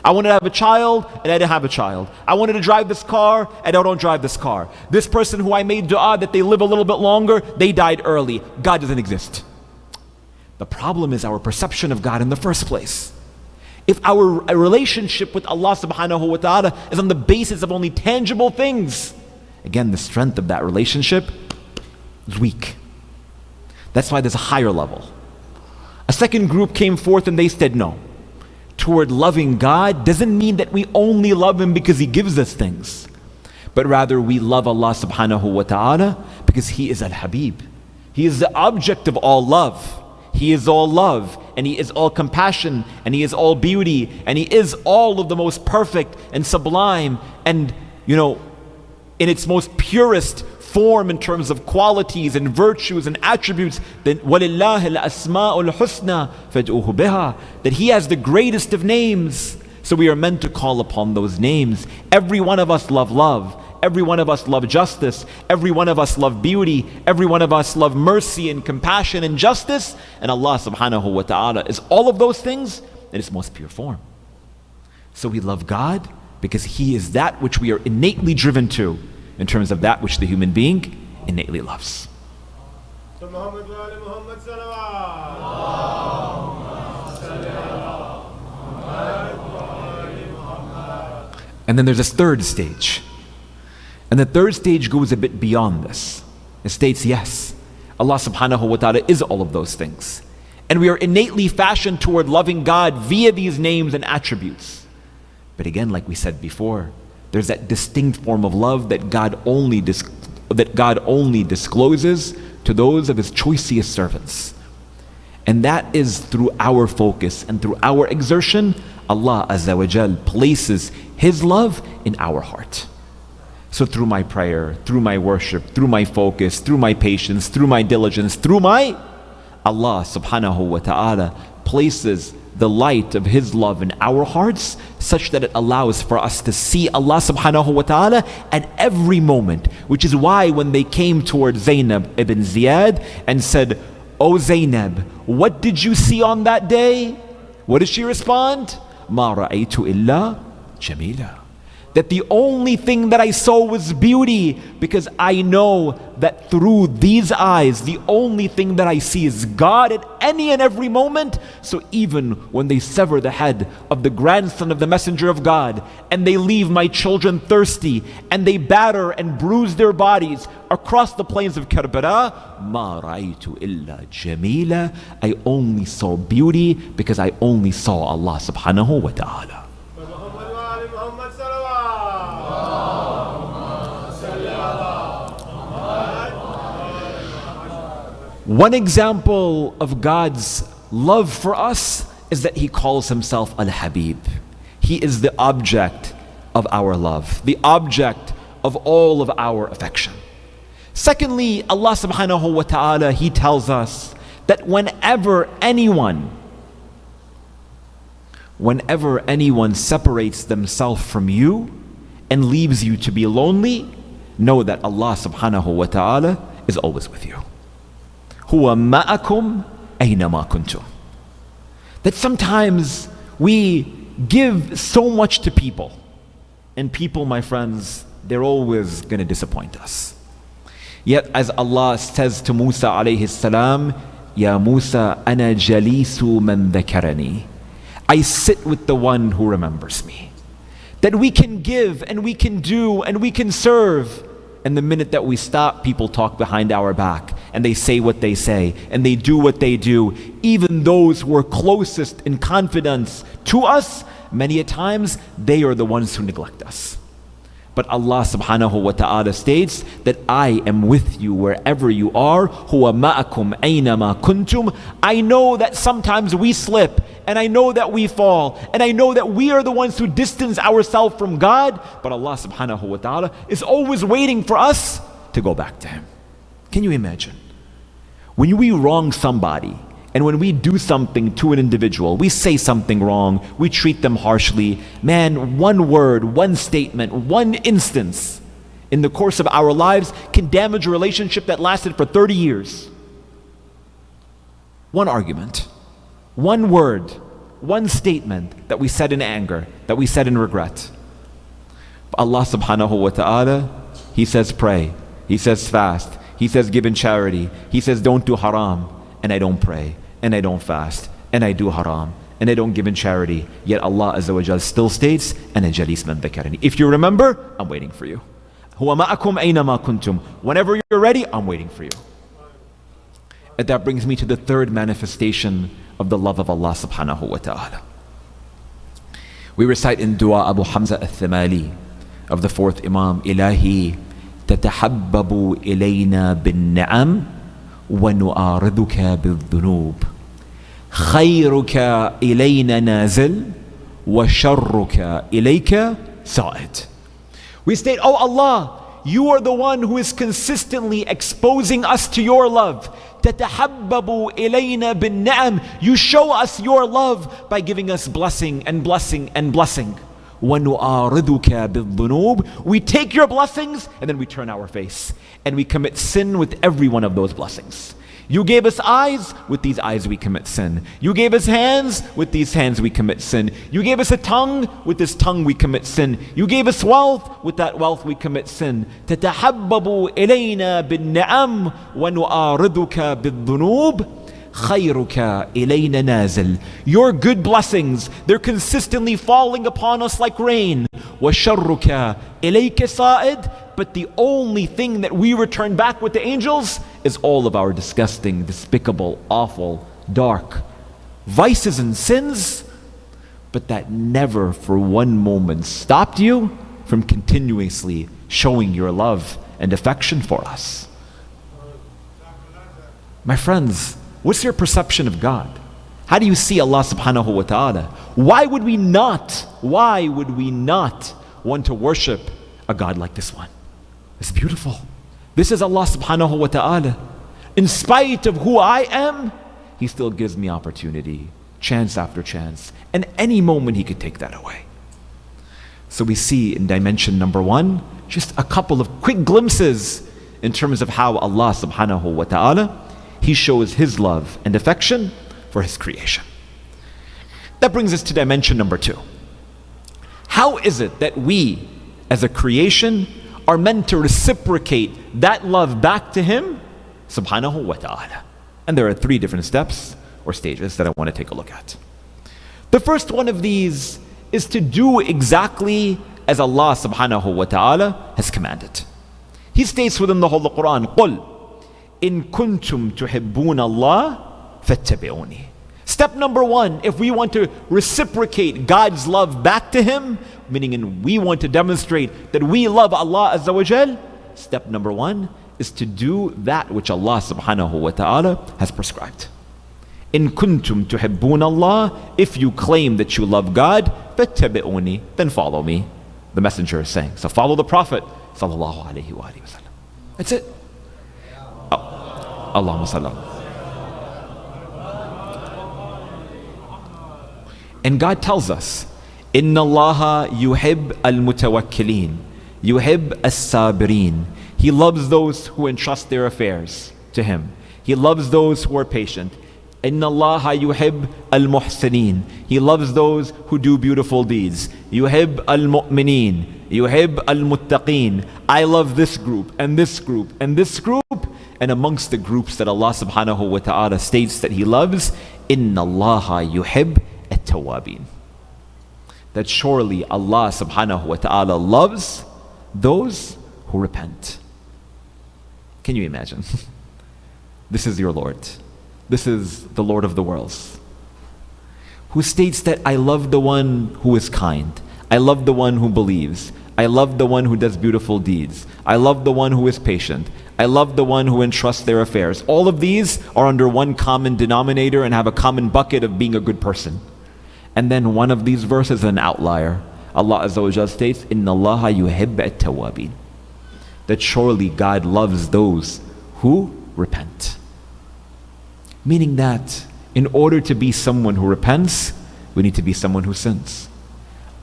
I wanted to have a child, and I didn't have a child. I wanted to drive this car, and I don't drive this car. This person who I made dua that they live a little bit longer, they died early. God doesn't exist. The problem is our perception of God in the first place. If our relationship with Allah subhanahu wa ta'ala is on the basis of only tangible things, again, the strength of that relationship is weak. That's why there's a higher level. A second group came forth and they said no. Toward loving God doesn't mean that we only love Him because He gives us things, but rather we love Allah subhanahu wa ta'ala because He is Al-Habib. He is the object of all love. He is all love, and He is all compassion, and He is all beauty, and He is all of the most perfect and sublime and, in its most purest form in terms of qualities and virtues and attributes, that وَلِلَّهِ الْأَسْمَاءُ الْحُسْنَى فَادْعُوهُ بِهَا, that He has the greatest of names. So we are meant to call upon those names. Every one of us love love. Every one of us love justice. Every one of us love beauty. Every one of us love mercy and compassion and justice. And Allah subhanahu wa ta'ala is all of those things in its most pure form. So we love God because He is that which we are innately driven to, in terms of that which the human being innately loves. And then there's this third stage. And the third stage goes a bit beyond this. It states, yes, Allah subhanahu wa ta'ala is all of those things. And we are innately fashioned toward loving God via these names and attributes. But again, like we said before, there's that distinct form of love that God only discloses to those of His choicest servants. And that is through our focus and through our exertion, Allah Azza wa Jal places His love in our heart. So through my prayer, through my worship, through my focus, through my patience, through my diligence, Allah subhanahu wa ta'ala places the light of His love in our hearts such that it allows for us to see Allah subhanahu wa ta'ala at every moment. Which is why when they came toward Zainab ibn Ziyad and said, "O Zainab, what did you see on that day?" What did she respond? "Ma ra'aytu illa jamila." That the only thing that I saw was beauty, because I know that through these eyes, the only thing that I see is God at any and every moment. So even when they sever the head of the grandson of the Messenger of God, and they leave my children thirsty, and they batter and bruise their bodies across the plains of Karbala, ma ra'aytu illa jamila, I only saw beauty because I only saw Allah subhanahu wa ta'ala. One example of God's love for us is that He calls Himself Al-Habib. He is the object of our love, the object of all of our affection. Secondly, Allah subhanahu wa ta'ala, He tells us that whenever anyone separates themselves from you and leaves you to be lonely, know that Allah subhanahu wa ta'ala is always with you. Huwa ma'akum aynama kuntum. That sometimes we give so much to people, and people, my friends, they're always going to disappoint us. Yet as Allah says to Musa alayhi salam, Ya Musa, ana jalisu man dhakarani. I sit with the one who remembers me. That we can give and we can do and we can serve. And the minute that we stop, people talk behind our back and they say what they say and they do what they do. Even those who are closest in confidence to us, many a times they are the ones who neglect us. But Allah subhanahu wa ta'ala states that I am with you wherever you are. Huwa ma'akum aynama kuntum. I know that sometimes we slip, and I know that we fall, and I know that we are the ones who distance ourselves from God, but Allah subhanahu wa ta'ala is always waiting for us to go back to Him. Can you imagine? When we wrong somebody, and when we do something to an individual, we say something wrong, we treat them harshly, man, one word, one statement, one instance in the course of our lives can damage a relationship that lasted for 30 years. One argument, one word, one statement that we said in anger, that we said in regret. But Allah subhanahu wa ta'ala, He says pray, He says fast, He says give in charity, He says don't do haram, and I don't pray, and I don't fast, and I do haram, and I don't give in charity. Yet Allah Azza wa Jal still states, "Ana jalis man dhakarani." If you remember, I'm waiting for you. Huwa ma'akum aynama kuntum. Whenever you're ready, I'm waiting for you. And that brings me to the third manifestation of the love of Allah subhanahu wa ta'ala. We recite in dua Abu Hamza al-Thamali of the fourth Imam, Ilahi tatahabbabu ilayna bin ni'am وَنُعَارِضُكَ بِالذُّنُوبِ خَيْرُكَ إِلَيْنَا نَازِلٌ وَشَرُّكَ إِلَيْكَ سَائِدٌ. We state, Oh Allah, You are the one who is consistently exposing us to Your love. تَتَحَبَّبُ إِلَيْنَا بِالنِّعَمِ. You show us Your love by giving us blessing and blessing and blessing. وَنُعَارِضُكَ بِالذُّنُوبِ. We take Your blessings and then we turn our face and we commit sin with every one of those blessings. You gave us eyes, with these eyes we commit sin. You gave us hands, with these hands we commit sin. You gave us a tongue, with this tongue we commit sin. You gave us wealth, with that wealth we commit sin. تَتَحَبَّبُ إِلَيْنَا بِالنِّعَمِ وَنُعَارِضُكَ بِالذُّنُوبِ خَيْرُكَ إِلَيْنَا نَازِلٌ. Your good blessings, they're consistently falling upon us like rain. وَشَرُّكَ إِلَيْكَ صَائِدٌ. but the only thing that we return back with the angels is all of our disgusting, despicable, awful, dark vices and sins, but that never for one moment stopped you from continuously showing your love and affection for us. My friends, what's your perception of God? How do you see Allah subhanahu wa ta'ala? Why would we not want to worship a God like this one? It's beautiful. This is Allah subhanahu wa ta'ala. In spite of who I am, He still gives me opportunity, chance after chance, and any moment He could take that away. So we see in dimension number 1, just a couple of quick glimpses in terms of how Allah subhanahu wa ta'ala, He shows His love and affection for His creation. That brings us to dimension number 2. How is it that we, as a creation, are meant to reciprocate that love back to Him, subhanahu wa ta'ala? And there are 3 different steps or stages that I want to take a look at. The first one of these is to do exactly as Allah subhanahu wa ta'ala has commanded. He states within the Holy Quran, قُلْ إِن كُنْتُمْ تُحِبُّونَ اللَّهَ فَاتَّبِعُونِي. Step number 1, if we want to reciprocate God's love back to Him, meaning we want to demonstrate that we love Allah Azza wa Jal, step number 1 is to do that which Allah subhanahu wa ta'ala has prescribed. In kuntum tuhibbun Allah, if you claim that you love God, fattabi'uni, then follow me. The messenger is saying. So follow the Prophet sallallahu alaihi wa sallam. That's it. Allahumma sallam. And God tells us, Inna Allaha yuhib al-mutawakkilin, yuhib as-sabirin. He loves those who entrust their affairs to Him. He loves those who are patient. Inna Allaha yuhib al-muhsinin. He loves those who do beautiful deeds. Yuhib al-mu'minin. Yuhib al-muttaqin. I love this group and this group and this group. And amongst the groups that Allah subhanahu wa ta'ala states that He loves, Inna Allaha yuhib at-tawabin. That surely Allah subhanahu wa ta'ala loves those who repent. Can you imagine? This is your Lord. This is the Lord of the worlds, who states that I love the one who is kind. I love the one who believes. I love the one who does beautiful deeds. I love the one who is patient. I love the one who entrusts their affairs. All of these are under one common denominator and have a common bucket of being a good person. And then one of these verses is an outlier. Allah Azza wa Jalla states, Inna Allaha yuhibbu at-tawabin. That surely God loves those who repent. Meaning that in order to be someone who repents, we need to be someone who sins.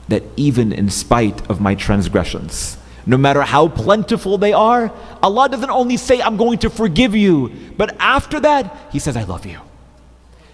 That even in spite of my transgressions, no matter how plentiful they are, Allah doesn't only say, I'm going to forgive you, but after that, He says, I love you.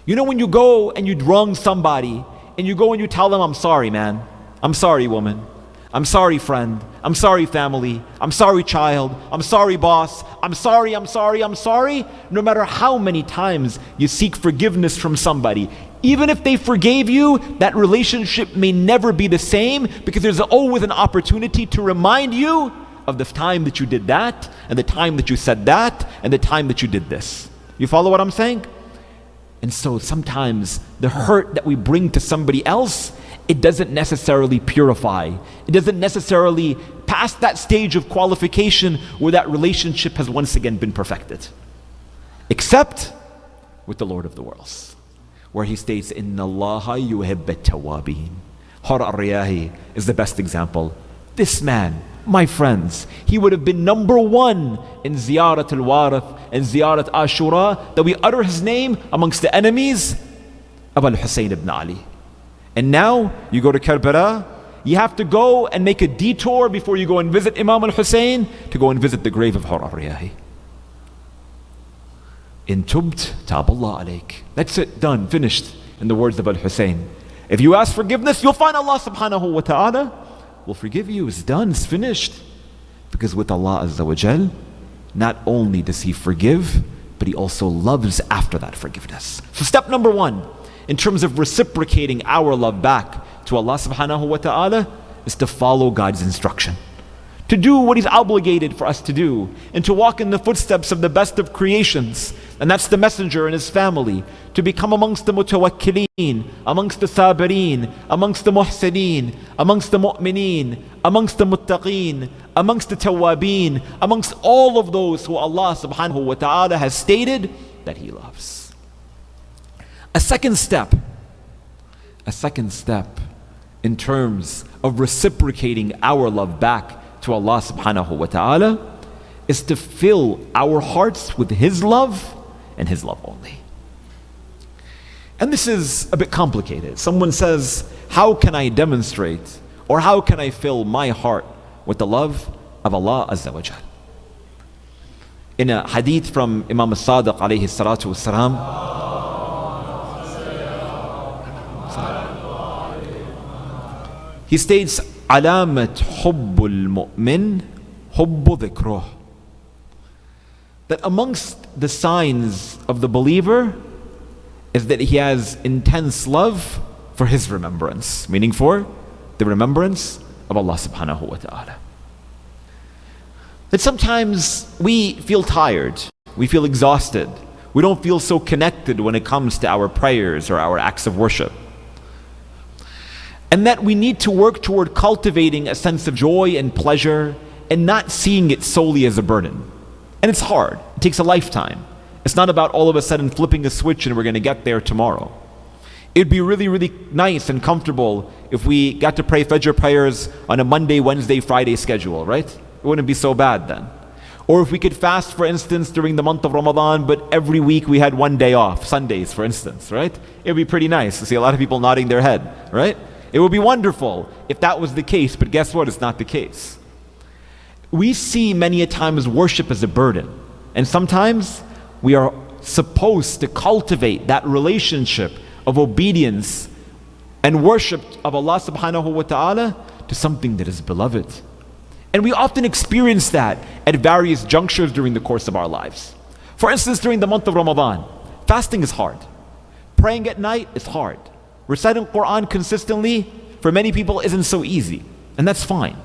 You know when you go and you wrong somebody, and you go and you tell them, I'm sorry, man. I'm sorry, woman. I'm sorry, friend. I'm sorry, family. I'm sorry, child. I'm sorry, boss. I'm sorry, I'm sorry, I'm sorry. No matter how many times you seek forgiveness from somebody, even if they forgave you, that relationship may never be the same, because there's always an opportunity to remind you of the time that you did that, and the time that you said that, and the time that you did this. You follow what I'm saying? And so sometimes the hurt that we bring to somebody else, it doesn't necessarily purify. It doesn't necessarily pass that stage of qualification where that relationship has once again been perfected. Except with the Lord of the worlds, where He states, Inna Allaha yuhibbu at-tawabin. Hur al-Riyahi is the best example. This man, my friends, he would have been number 1 in Ziyarat al-Warith and Ziyarat Ashura, that we utter his name amongst the enemies of Al-Hussein ibn Ali. And now you go to Karbala, you have to go and make a detour before you go and visit Imam al-Hussein to go and visit the grave of Hur al-Riyahi. In tubt, tab Allah alayk. That's it, done, finished, in the words of Al-Hussein. If you ask forgiveness, you'll find Allah subhanahu wa ta'ala will forgive you. It's done, it's finished. Because with Allah Azza wa Jal, not only does He forgive, but He also loves after that forgiveness. So step number 1, in terms of reciprocating our love back to Allah subhanahu wa ta'ala, is to follow God's instruction. to do what He's obligated for us to do, and to walk in the footsteps of the best of creations, and that's the messenger and his family, to become amongst the mutawakkilin, amongst the sabirin, amongst the muhsineen, amongst the mu'mineen, amongst the muttaqeen, amongst the tawabin, amongst all of those who Allah subhanahu wa ta'ala has stated that He loves. A second step in terms of reciprocating our love back to Allah subhanahu wa ta'ala is to fill our hearts with His love and His love only. And this is a bit complicated. Someone says, how can I demonstrate or how can I fill my heart with the love of Allah Azza wa Jal? In a hadith from Imam as-Sadiq alayhi salatu wassalam, he states, alamat hubbul mu'min hubbu dhikruh, that amongst the signs of the believer is that he has intense love for his remembrance, meaning for the remembrance of Allah subhanahu wa ta'ala. That sometimes we feel tired, we feel exhausted, we don't feel so connected when it comes to our prayers or our acts of worship. And that we need to work toward cultivating a sense of joy and pleasure and not seeing it solely as a burden. And it's hard, it takes a lifetime. It's not about all of a sudden flipping a switch and we're going to get there tomorrow. It'd be really, really nice and comfortable if we got to pray Fajr prayers on a Monday, Wednesday, Friday schedule, right? It wouldn't be so bad then. Or if we could fast, for instance, during the month of Ramadan, but every week we had one day off, Sundays, for instance, right? It would be pretty nice to see a lot of people nodding their head, right? It would be wonderful if that was the case, but guess what? It's not the case. We see many a times worship as a burden, and sometimes we are supposed to cultivate that relationship of obedience and worship of Allah subhanahu wa ta'ala to something that is beloved. And we often experience that at various junctures during the course of our lives. For instance, during the month of Ramadan, fasting is hard. Praying at night is hard. Reciting Quran consistently for many people isn't so easy, and that's fine.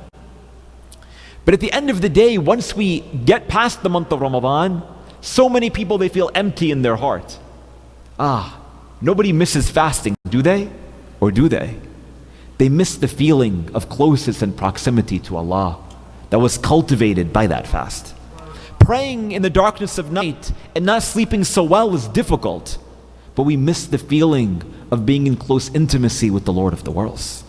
But at the end of the day, once we get past the month of Ramadan, so many people, they feel empty in their heart. Nobody misses fasting, do they? Or do they? They miss the feeling of closeness and proximity to Allah that was cultivated by that fast. Praying in the darkness of night and not sleeping so well is difficult, but we miss the feeling of being in close intimacy with the Lord of the worlds.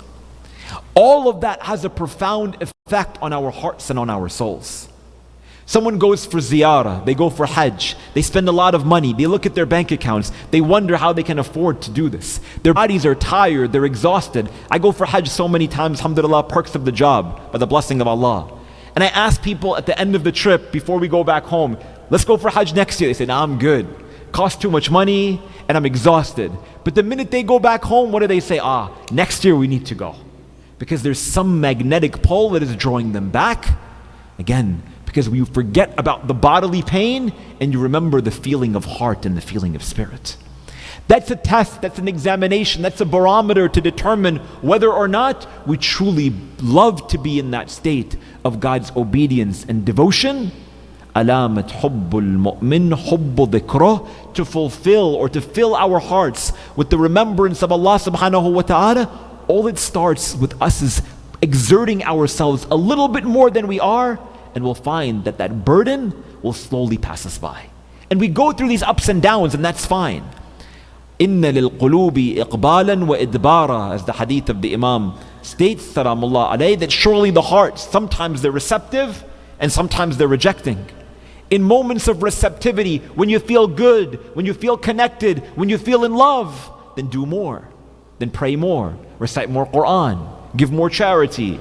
All of that has a profound effect on our hearts and on our souls. Someone goes for ziyarah, they go for hajj, they spend a lot of money, they look at their bank accounts, they wonder how they can afford to do this. Their bodies are tired, they're exhausted. I go for hajj so many times, alhamdulillah, perks of the job, by the blessing of Allah. And I ask people at the end of the trip, before we go back home, let's go for hajj next year. They say, nah, I'm good. Costs too much money, and I'm exhausted. But the minute they go back home, what do they say? Next year we need to go. Because there's some magnetic pull that is drawing them back. Again, because you forget about the bodily pain and you remember the feeling of heart and the feeling of spirit. That's a test, that's an examination, that's a barometer to determine whether or not we truly love to be in that state of God's obedience and devotion. Alamat hubbul mu'min hubbu dhikrah, to fulfill or to fill our hearts with the remembrance of Allah subhanahu wa ta'ala. All it starts with us is exerting ourselves a little bit more than we are, and we'll find that that burden will slowly pass us by. And we go through these ups and downs, and that's fine. Inna lil qulubi iqbalan wa idbara, as the hadith of the Imam states, salamullah alayhi, that surely the hearts, sometimes they're receptive and sometimes they're rejecting. In moments of receptivity, when you feel good, when you feel connected, when you feel in love, then do more, then pray more, recite more Quran, give more charity,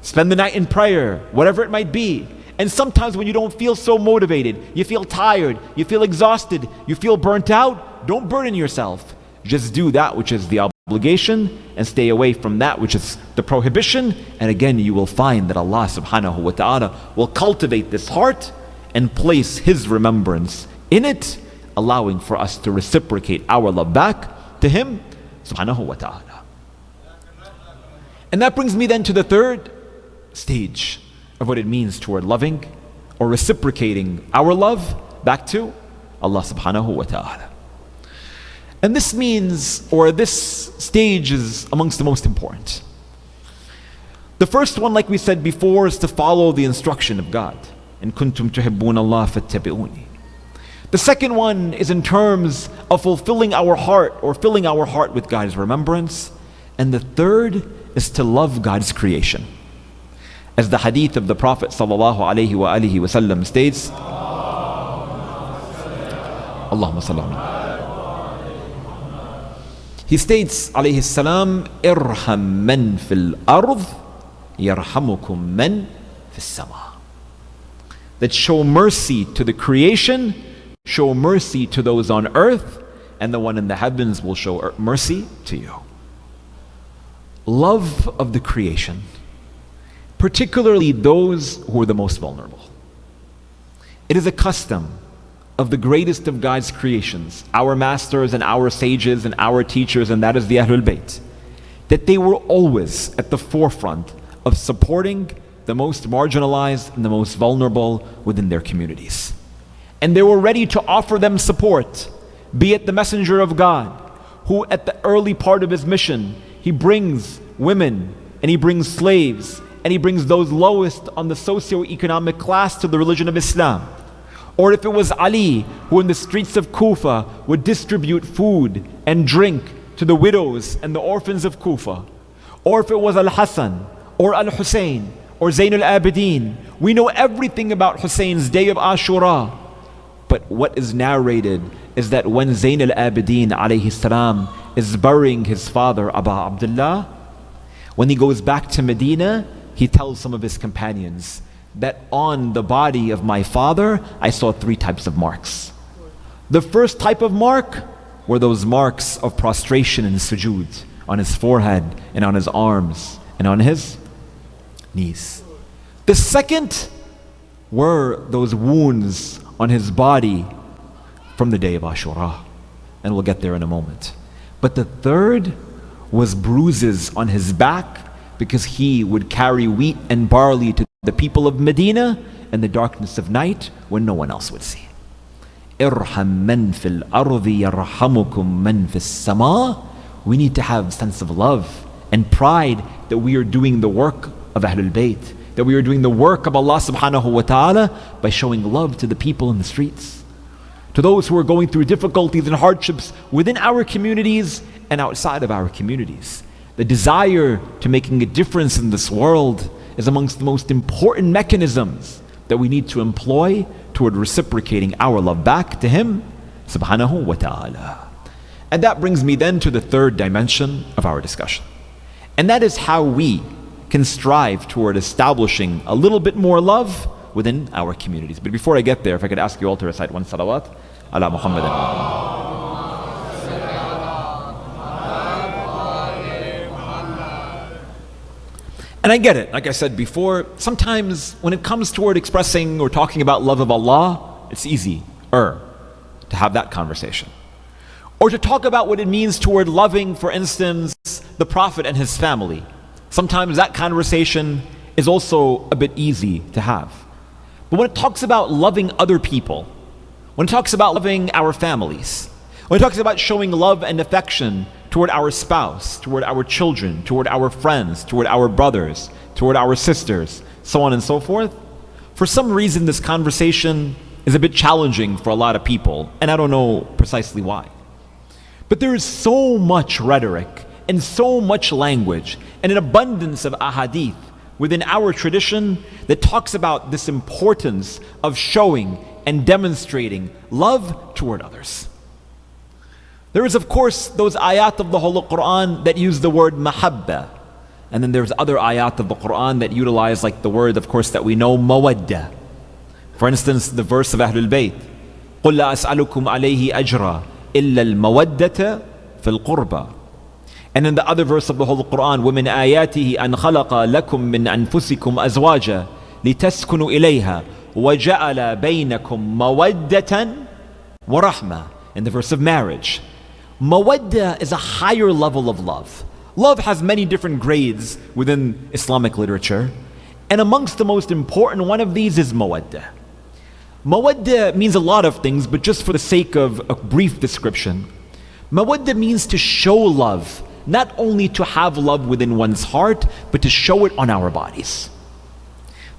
spend the night in prayer, whatever it might be. And sometimes when you don't feel so motivated, you feel tired, you feel exhausted, you feel burnt out, don't burden yourself. Just do that which is the obligation and stay away from that which is the prohibition. And again, you will find that Allah subhanahu wa ta'ala will cultivate this heart and place His remembrance in it, allowing for us to reciprocate our love back to Him subhanahu wa ta'ala. And that brings me then to the third stage of what it means toward loving or reciprocating our love back to Allah subhanahu wa ta'ala. And this means, or this stage is amongst the most important. The first one, like we said before, is to follow the instruction of God. In kuntum tuhibbun Allah fattabi'uni. The second one is in terms of fulfilling our heart or filling our heart with God's remembrance. And the third is to love God's creation. As the hadith of the Prophet sallallahu alaihi wasallam states, Allahumma salli ala. He states, alayhi salam, irham man fil ard, yarhamukum man fis sama. That show mercy to the creation, show mercy to those on earth, and the one in the heavens will show mercy to you. Love of the creation, particularly those who are the most vulnerable. It is a custom of the greatest of God's creations, our masters and our sages and our teachers, and that is the Ahlul Bayt, that they were always at the forefront of supporting the most marginalized and the most vulnerable within their communities. And they were ready to offer them support, be it the messenger of God, who at the early part of his mission, he brings women and he brings slaves and he brings those lowest on the socio-economic class to the religion of Islam. Or if it was Ali, who in the streets of Kufa would distribute food and drink to the widows and the orphans of Kufa. Or if it was Al-Hassan, or Al-Hussein, or Zayn al-Abidin. We know everything about Hussein's day of Ashura. But what is narrated is that when Zayn al-Abidin alayhi salam is burying his father, Aba Abdullah, when he goes back to Medina, he tells some of his companions that on the body of my father, I saw 3 types of marks. The first type of mark were those marks of prostration and sujood on his forehead and on his arms and on his knees. The second were those wounds on his body from the day of Ashura. And we'll get there in a moment. But the third was bruises on his back because he would carry wheat and barley to the people of Medina in the darkness of night when no one else would see. Irham man fil ardi yarhamukum man fis sama. We need to have a sense of love and pride that we are doing the work of Ahlul Bayt, that we are doing the work of Allah subhanahu wa ta'ala by showing love to the people in the streets, to those who are going through difficulties and hardships within our communities and outside of our communities. The desire to making a difference in this world is amongst the most important mechanisms that we need to employ toward reciprocating our love back to Him subhanahu wa ta'ala. And that brings me then to the third dimension of our discussion. And that is how we can strive toward establishing a little bit more love within our communities. But before I get there, if I could ask you all to recite one salawat ala Muhammadin. And I get it, like I said before, sometimes when it comes toward expressing or talking about love of Allah, it's easier to have that conversation. Or to talk about what it means toward loving, for instance, the Prophet and his family. Sometimes that conversation is also a bit easy to have. But when it talks about loving other people, when it talks about loving our families, when it talks about showing love and affection toward our spouse, toward our children, toward our friends, toward our brothers, toward our sisters, so on and so forth, for some reason this conversation is a bit challenging for a lot of people, and I don't know precisely why. But there is so much rhetoric and so much language and an abundance of ahadith within our tradition that talks about this importance of showing and demonstrating love toward others. There is, of course, those ayat of the Holy Quran that use the word mahabba. And then there's other ayat of the Quran that utilize, like the word, of course, that we know, mawadda. For instance, the verse of Ahlul Bayt, قُلْ لَا أَسْأَلُكُمْ عَلَيْهِ أَجْرًا إِلَّا الْمَوَدَّةَ فِي الْقُرْبَى. And in the other verse of the Holy Quran, وَمِنْ آيَاتِهِ أَنْ خَلَقَ لَكُم مِّنْ أَنفُسِكُمْ أَزْوَاجًا لِتَسْكُنُوا إِلَيْهَا وَجَعَلَ بَيْنَكُمْ مَوَدَّةً وَرَحْمَةً. In the verse of marriage, mawadda is a higher level of love. Love has many different grades within Islamic literature. And amongst the most important one of these is mawaddah. Mawaddah means a lot of things, but just for the sake of a brief description, mawaddah means to show love, not only to have love within one's heart, but to show it on our bodies.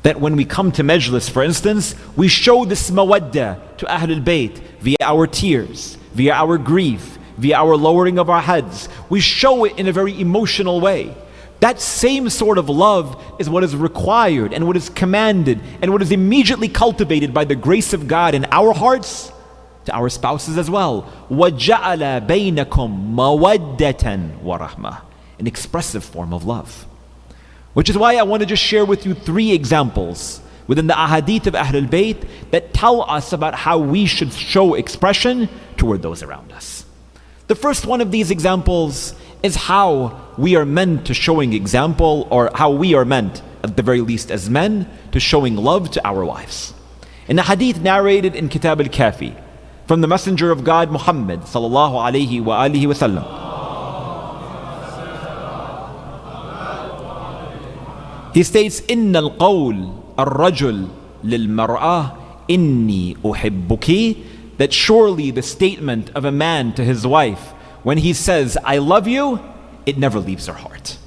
That when we come to majlis, for instance, we show this mawaddah to Ahlul Bayt via our tears, via our grief, via our lowering of our heads. We show it in a very emotional way. That same sort of love is what is required and what is commanded and what is immediately cultivated by the grace of God in our hearts to our spouses as well. وَجَعَلَ بَيْنَكُمْ مَوَدَّةً وَرَحْمَةً, an expressive form of love. Which is why I want to just share with you 3 examples within the ahadith of Ahlul Bayt that tell us about how we should show expression toward those around us. The first one of these examples is how we are meant to showing example, or how we are meant, at the very least as men, to showing love to our wives. In a hadith narrated in Kitab al-Kafi from the Messenger of God Muhammad sallallahu alayhi wa alihi wa sallam, he states, إِنَّ الْقَوْلِ الرَّجُلِ لِلْمَرْأَةِ إِنِّي أُحِبُّكِ, that surely the statement of a man to his wife when he says, I love you, it never leaves her heart.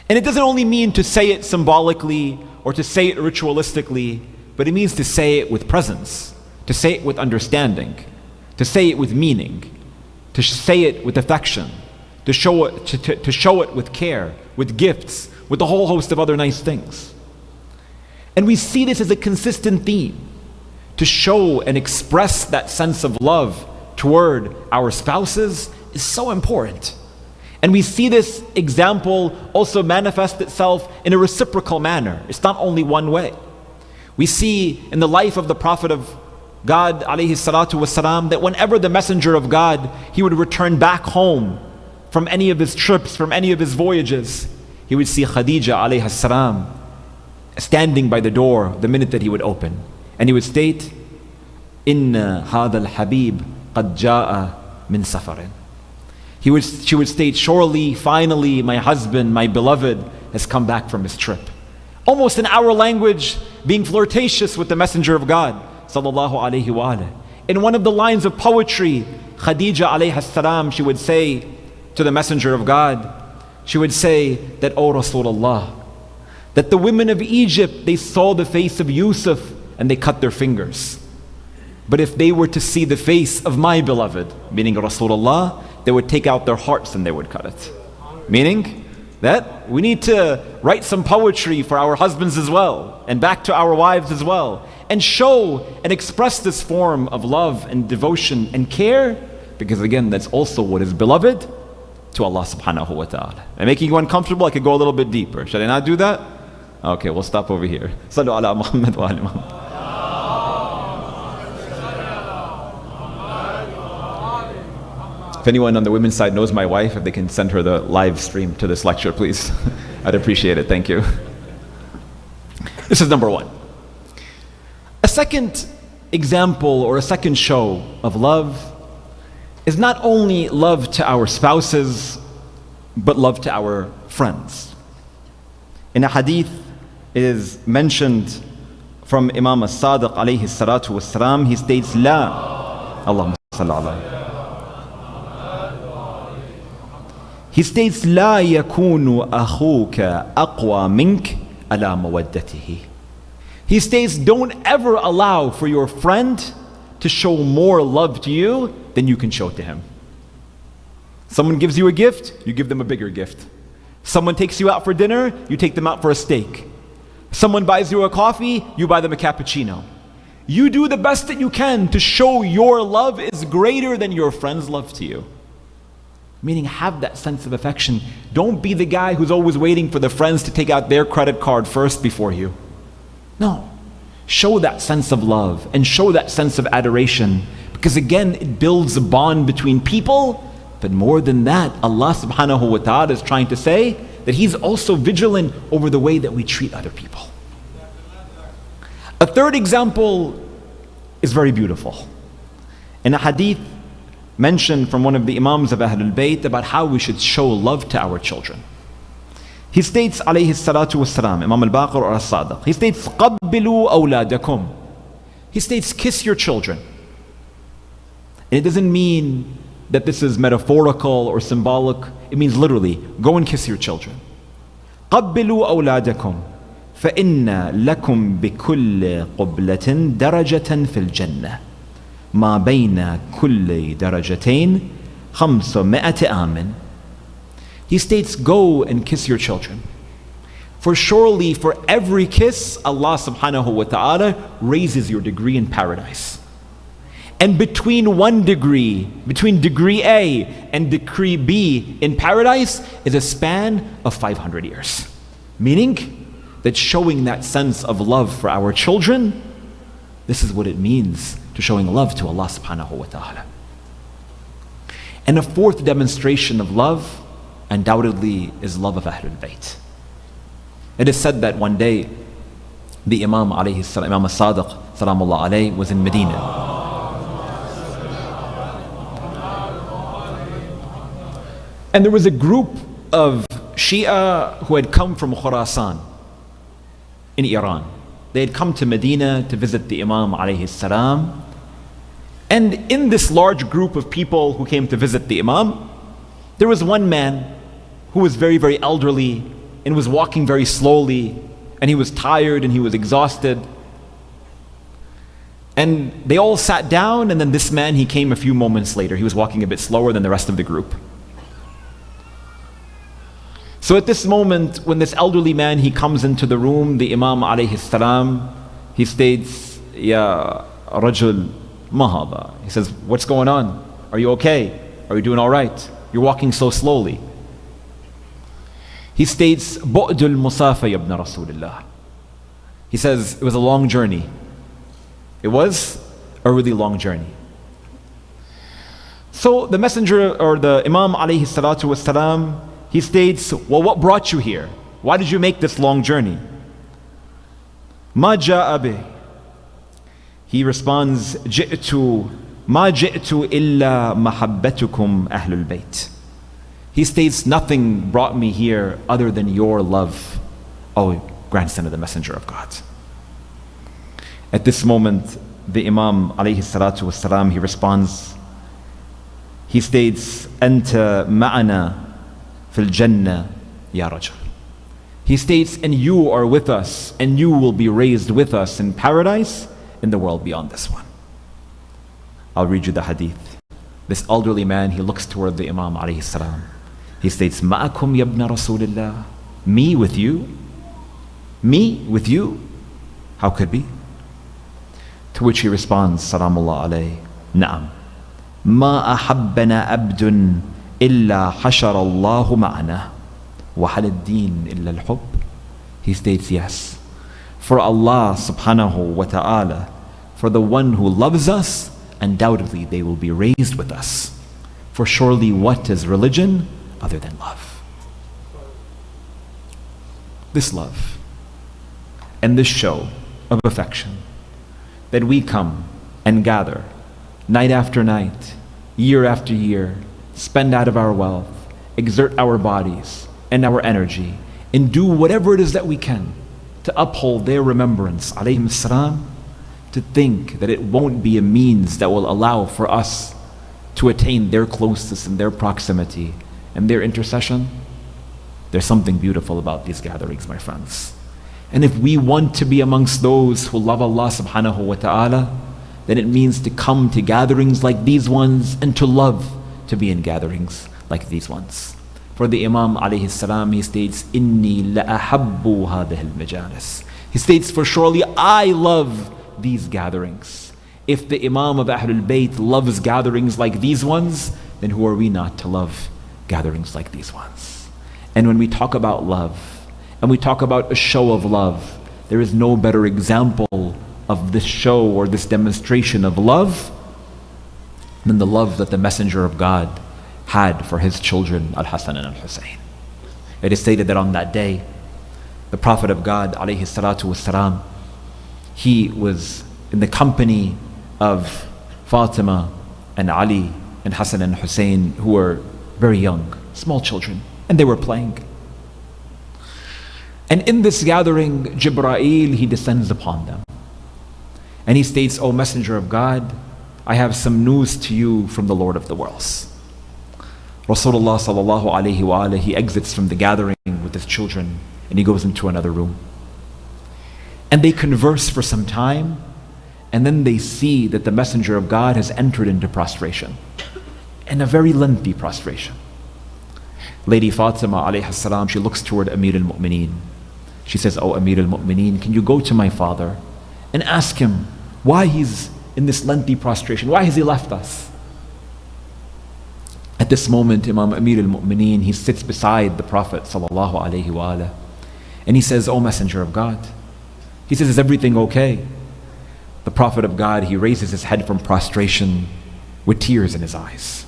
And it doesn't only mean to say it symbolically or to say it ritualistically, but it means to say it with presence, to say it with understanding, to say it with meaning, to say it with affection, to show it with care, with gifts, with a whole host of other nice things. And we see this as a consistent theme, to show and express that sense of love toward our spouses is so important. And we see this example also manifest itself in a reciprocal manner. It's not only one way. We see in the life of the Prophet of God alayhi salatu wasalam that whenever the Messenger of God, he would return back home from any of his trips, from any of his voyages, he would see Khadija alayhi salam standing by the door the minute that he would open. And he would state, Inna hadha al-habib qad ja'a min safarin. She would state, surely, finally, my husband, my beloved, has come back from his trip. Almost in our language, being flirtatious with the Messenger of God, sallallahu alayhi wa alayhi. In one of the lines of poetry, Khadija alayhi salam, she would say to the Messenger of God, she would say that, O Rasulullah, that the women of Egypt, they saw the face of Yusuf and they cut their fingers. But if they were to see the face of my beloved, meaning Rasulullah, they would take out their hearts and they would cut it. Meaning that we need to write some poetry for our husbands as well, and back to our wives as well, and show and express this form of love and devotion and care, because again, that's also what is beloved to Allah subhanahu wa ta'ala. And making you uncomfortable, I could go a little bit deeper. Should I not do that? Okay, we'll stop over here. Sallu ala Muhammad wa ali Muhammad. If anyone on the women's side knows my wife, if they can send her the live stream to this lecture, please. I'd appreciate it. Thank you. This is number 1. A second example or a second show of love is not only love to our spouses, but love to our friends. In a hadith, it is mentioned from Imam as-Sadiq alayhi salatu was-salam, he states, La, Allahumma salli ala. He states, لا يكون أخوك أقوى منك على مودته. He states, don't ever allow for your friend to show more love to you than you can show to him. Someone gives you a gift, you give them a bigger gift. Someone takes you out for dinner, you take them out for a steak. Someone buys you a coffee, you buy them a cappuccino. You do the best that you can to show your love is greater than your friend's love to you. Meaning, have that sense of affection. Don't be the guy who's always waiting for the friends to take out their credit card first before you. No. Show that sense of love and show that sense of adoration. Because again, it builds a bond between people. But more than that, Allah subhanahu wa ta'ala is trying to say that He's also vigilant over the way that we treat other people. A third example is very beautiful. In a hadith mentioned from one of the Imams of Ahlul Bayt about how we should show love to our children. He states, alayhi salatu wassalam, Imam al-Baqir or al-Sadiq, he states, قَبِّلُوا أَوْلَادَكُمْ. He states, kiss your children. And it doesn't mean that this is metaphorical or symbolic. It means literally, go and kiss your children. قَبِّلُوا أَوْلَادَكُمْ فَإِنَّ لَكُمْ بِكُلِّ قُبْلَةٍ دَرَجَةً فِي الْجَنَّةِ مَا بَيْنَ كُلِّ دَرَجَتَيْنِ 500 عَامٍ. He states, go and kiss your children. For surely for every kiss, Allah subhanahu wa ta'ala raises your degree in paradise. And between one degree, between degree A and degree B in paradise is a span of 500 years. Meaning that showing that sense of love for our children, this is what it means to showing love to Allah subhanahu wa ta'ala. And a fourth demonstration of love undoubtedly is love of Ahlul Bayt. It is said that one day the Imam alayhi salam, Imam al-Sadiq salamullah alayhi, was in Medina. And there was a group of Shia who had come from Khurasan in Iran. They had come to Medina to visit the Imam alayhi salam. And in this large group of people who came to visit the Imam, there was one man who was very, very elderly and was walking very slowly, and he was tired and he was exhausted. And they all sat down, and then this man, he came a few moments later. He was walking a bit slower than the rest of the group. So at this moment, when this elderly man, he comes into the room, the Imam alayhi salam, he states, Ya Rajul Mahaba. He says, what's going on? Are you okay? Are you doing all right? You're walking so slowly. He states, Bu'dul Musafa ibn Rasulullah. He says, it was a long journey. It was a really long journey. So the messenger, or the Imam alayhi salatu was salam, he states, well, what brought you here? Why did you make this long journey? Ma ja'a bih. He responds, Ji'tu ma ji'tu illa mahabbatukum ahlul bayt. He states, nothing brought me here other than your love, O grandson of the Messenger of God. At this moment, the Imam alayhi salatu wassalam, he responds, he states, Anta ma'ana fil jannah ya rajul. He states, and you are with us, and you will be raised with us in paradise in the world beyond this one. I'll read you the hadith. This elderly man, he looks toward the Imam alayhi salam. He states, Ma'akum yabna Rasulillah. Me with you? Me with you? How could be? To which he responds, Salamullah alayhi, Na'am. Ma ahabbana abdun illa hashara Allahu ma'ana. Wa hal-ad-din illa al-hub. He states, yes. For Allah subhanahu wa ta'ala, for the one who loves us, undoubtedly they will be raised with us. For surely what is religion other than love? This love and this show of affection that we come and gather night after night, year after year, spend out of our wealth, exert our bodies and our energy, and do whatever it is that we can to uphold their remembrance, alayhim salam, to think that it won't be a means that will allow for us to attain their closeness and their proximity and their intercession. There's something beautiful about these gatherings, my friends. And if we want to be amongst those who love Allah subhanahu wa ta'ala, then it means to come to gatherings like these ones and to love to be in gatherings like these ones. For the Imam alayhi salam, he states, Inni la'ahabbu hadhihi al-majalis. He states, for surely I love these gatherings. If the Imam of Ahlul Bayt loves gatherings like these ones, then who are we not to love gatherings like these ones? And when we talk about love, and we talk about a show of love, there is no better example of this show or this demonstration of love than the love that the Messenger of God had for his children, Al-Hasan and Al-Husayn. It is stated that on that day, the Prophet of God, alayhi salatu wassalam, he was in the company of Fatima and Ali and Hassan and Hussein, who were very young, small children, and they were playing. And in this gathering, Jibreel, he descends upon them. And he states, O Messenger of God, I have some news to you from the Lord of the worlds. Rasulullah sallallahu alayhi wa alayhi, he exits from the gathering with his children and he goes into another room. And they converse for some time, and then they see that the Messenger of God has entered into prostration, and a very lengthy prostration. Lady Fatima alayhi salam, she looks toward Amir al-Mu'mineen. She says, "Oh Amir al-Mu'mineen, can you go to my father and ask him why he's in this lengthy prostration? Why has he left us?" At this moment, Imam Amir al-Mu'mineen, he sits beside the Prophet sallallahu alayhi wa alayhi, and he says, "O Messenger of God," he says, "is everything okay?" The Prophet of God, he raises his head from prostration with tears in his eyes.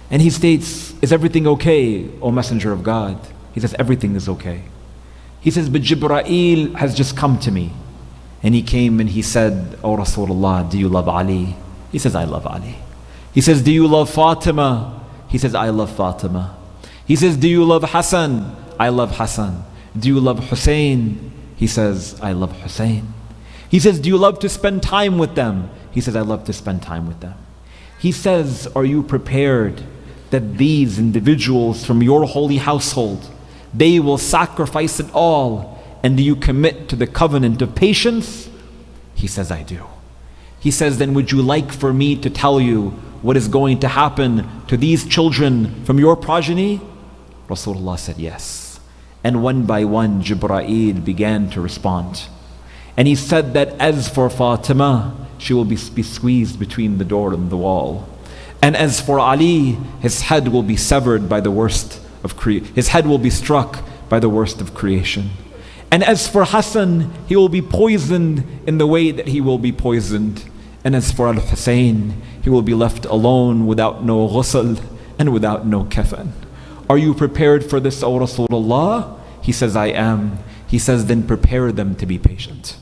And he states, "Is everything okay, O Messenger of God?" He says, "Everything is okay." He says, "But Jibreel has just come to me." And he came and he said, "O Rasulullah, do you love Ali?" He says, "I love Ali." He says, "Do you love Fatima?" He says, "I love Fatima." He says, "Do you love Hassan?" "I love Hassan." "Do you love Hussein?" He says, "I love Hussein." He says, "Do you love to spend time with them?" He says, "I love to spend time with them." He says, "Are you prepared that these individuals from your holy household, they will sacrifice it all, and do you commit to the covenant of patience?" He says, "I do." He says, "Then would you like for me to tell you what is going to happen to these children from your progeny?" Rasulullah said, "Yes." And one by one, Jibreel began to respond. And he said that as for Fatima, she will be squeezed between the door and the wall. And as for Ali, his head will be severed by the worst of his head will be struck by the worst of creation. And as for Hassan, he will be poisoned in the way that he will be poisoned. And as for Al-Hussein, he will be left alone without no ghusl and without no kafan. Are you prepared for this, O Rasulullah? He says, "I am." He says, "Then prepare them to be patient."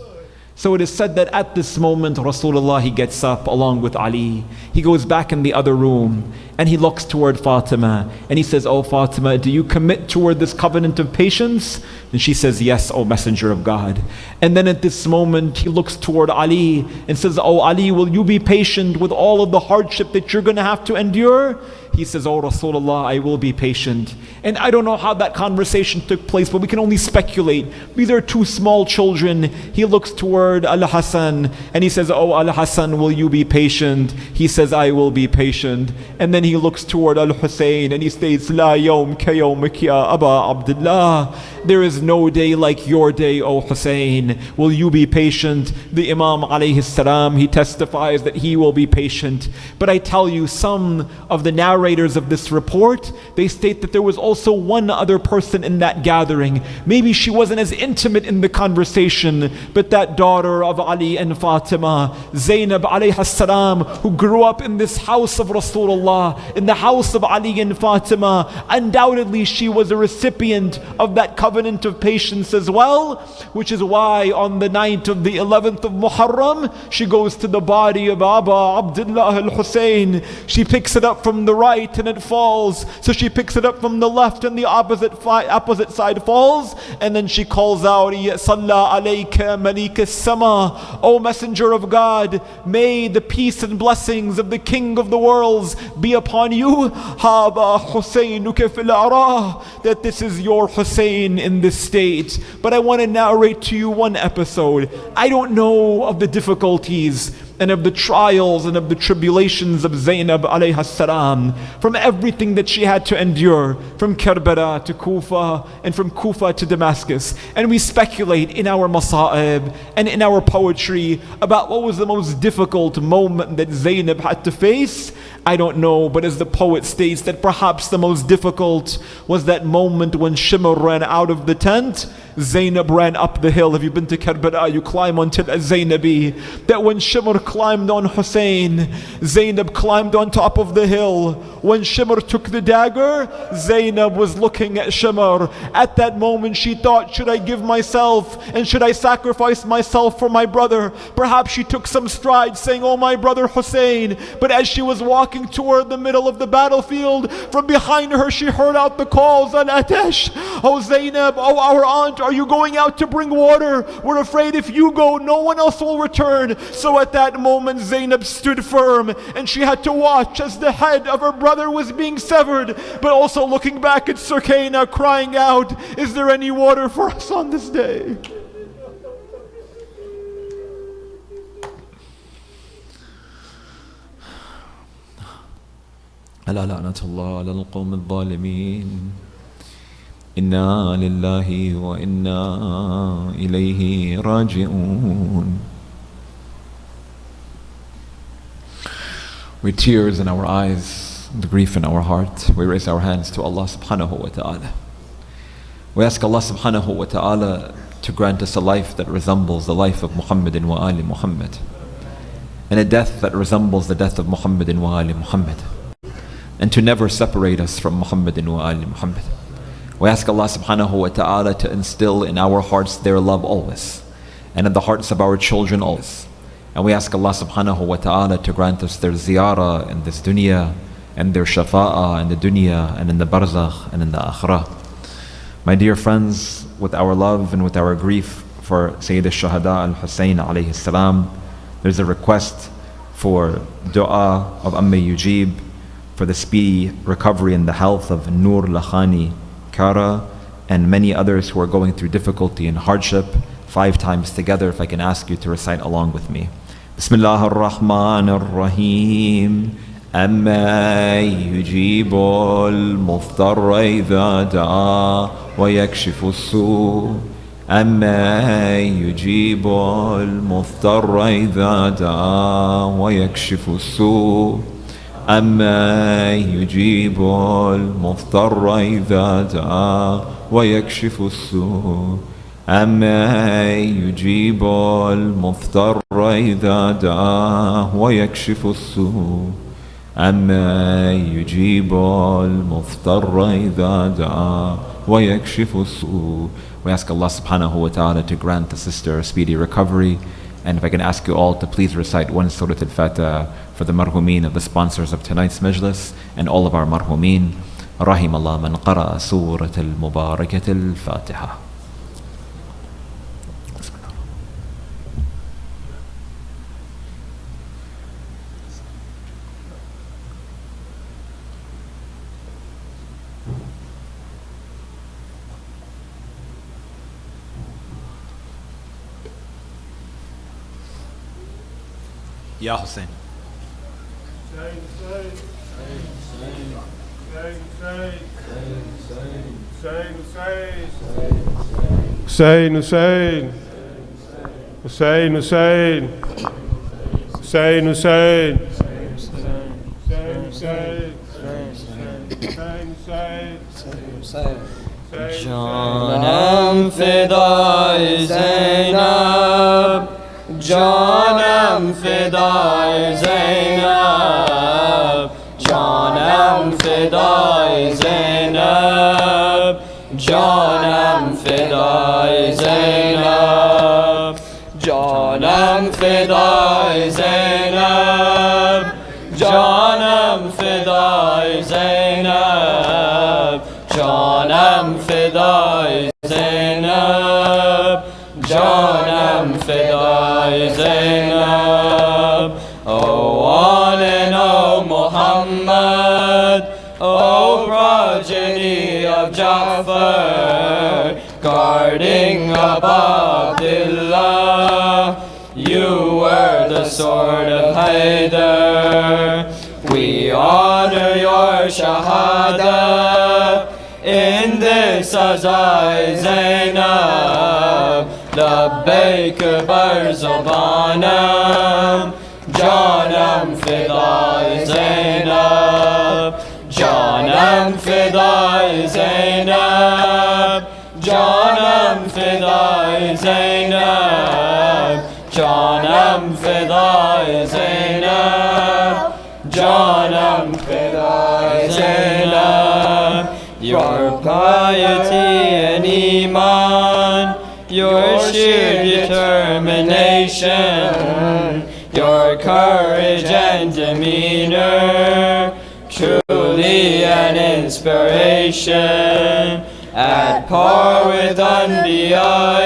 So it is said that at this moment, Rasulullah, he gets up along with Ali. He goes back in the other room and he looks toward Fatima and he says, "Oh Fatima, do you commit toward this covenant of patience?" And she says, "Yes, O Messenger of God." And then at this moment, he looks toward Ali and says, "Oh Ali, will you be patient with all of the hardship that you're going to have to endure?" He says, "Oh Rasulullah, I will be patient." And I don't know how that conversation took place, but we can only speculate. These are two small children. He looks toward Al-Hassan and he says, "Oh Al-Hassan, will you be patient?" He says, "I will be patient." And then he looks toward Al-Hussein and he states, "La yawm ka yawmik ya Aba Abdullah." There is no day like your day, O Hussein. Will you be patient? The Imam alayhi salam, he testifies that he will be patient. But I tell you, some of the narrators of this report, they state that there was also one other person in that gathering. Maybe she wasn't as intimate in the conversation, but that daughter of Ali and Fatima, Zainab alayhi salam, who grew up in this house of Rasulullah, in the house of Ali and Fatima, undoubtedly she was a recipient of that covenant of patience as well, which is why on the night of the 11th of Muharram, she goes to the body of Aba Abdullah al-Hussein. She picks it up from the right and it falls. So she picks it up from the left and the opposite side falls. And then she calls out, "Ya Salla alayka Malik as-Sama." O Messenger of God, may the peace and blessings of the King of the worlds be upon you. Haba Husaynuka fil Arah, that this is your Hussein in this state. But I want to narrate to you one episode. I don't know of the difficulties and of the trials and of the tribulations of Zainab alayha salam, from everything that she had to endure, from Karbala to Kufa and from Kufa to Damascus. And we speculate in our masa'ib and in our poetry about what was the most difficult moment that Zainab had to face. I don't know, but as the poet states, that perhaps the most difficult was that moment when Shimr ran out of the tent, Zainab ran up the hill. If you've been to Karbala, you climb until Zainabi. That when Shimr climbed on Hussein, Zainab climbed on top of the hill. When Shimr took the dagger, Zainab was looking at Shimr. At that moment she thought, should I give myself and should I sacrifice myself for my brother? Perhaps she took some strides saying, oh my brother Hussein. But as she was walking toward the middle of the battlefield, from behind her she heard out the calls, Al-Atash, oh Zainab, oh our aunt, are you going out to bring water? We're afraid if you go, no one else will return. So at that moment Zainab stood firm, and she had to watch as the head of her brother was being severed, but also looking back at Surkayna crying out, is there any water for us on this day? ألا لعنة الله على القوم الظالمين إنا لله وإنا إليه راجعون. With tears in our eyes, the grief in our heart, we raise our hands to Allah subhanahu wa ta'ala. We ask Allah subhanahu wa ta'ala to grant us a life that resembles the life of Muhammadin wa ali Muhammad, and a death that resembles the death of Muhammadin wa ali Muhammad, and to never separate us from Muhammadin wa ali Muhammad. We ask Allah subhanahu wa ta'ala to instill in our hearts their love always, and in the hearts of our children always. And we ask Allah subhanahu wa ta'ala to grant us their ziyarah in this dunya, and their shafa'ah in the dunya, and in the barzakh, and in the akhirah. My dear friends, with our love and with our grief for Sayyid al-Shuhada al-Hussein alayhi salam, there's a request for dua of Amme Yujib, for the speedy recovery and the health of Noor Lakhani Kara, and many others who are going through difficulty and hardship. 5 times together, if I can ask you to recite along with me. Bismillah ar-Rahman ar-Rahim. أما يجيب المضطر إذا دعا ويكشف السوء. أما يجيب المضطر إذا دعا ويكشف السوء. أما يجيب المضطر إذا دعا ويكشف السوء. أما يجيب المضطر إذا دعا ويكشف السوء. أما يجيب المضطر إذا دعا ويكشف السوء. We ask Allah subhanahu wa ta'ala to grant the sister a speedy recovery. And if I can ask you all to please recite 1 Surah Al-Fatiha for the marhumeen of the sponsors of tonight's majlis, and all of our marhumeen. Rahim Allah man qara Surah Al-Mubarakat Al-Fatiha. Ya Hussein. Hussein, Hussein. Hussein, Hussein. Hussein, Hussein. جانم فدای زینب، جانم فدای زینب، جانم فدای زینب، جانم فدای زینب، جانم فدای زینب، جانم فدای زینب، جانم فدای زینب، جانم فدای زینب. Oh, one and oh Muhammad, oh progeny of Ja'far, guarding Abu Abdullah, you were the sword of Haydar. We honor your shahada in this Azai Zainab. لبيك برزبانم، جانم فدای زینب، جانم فدای زینب، جانم فدای زینب، جانم فدای Zainab, Janam Fidai Zainab. Your piety and iman, your sheer determination, your courage and demeanor, truly an inspiration. At par with Anbiya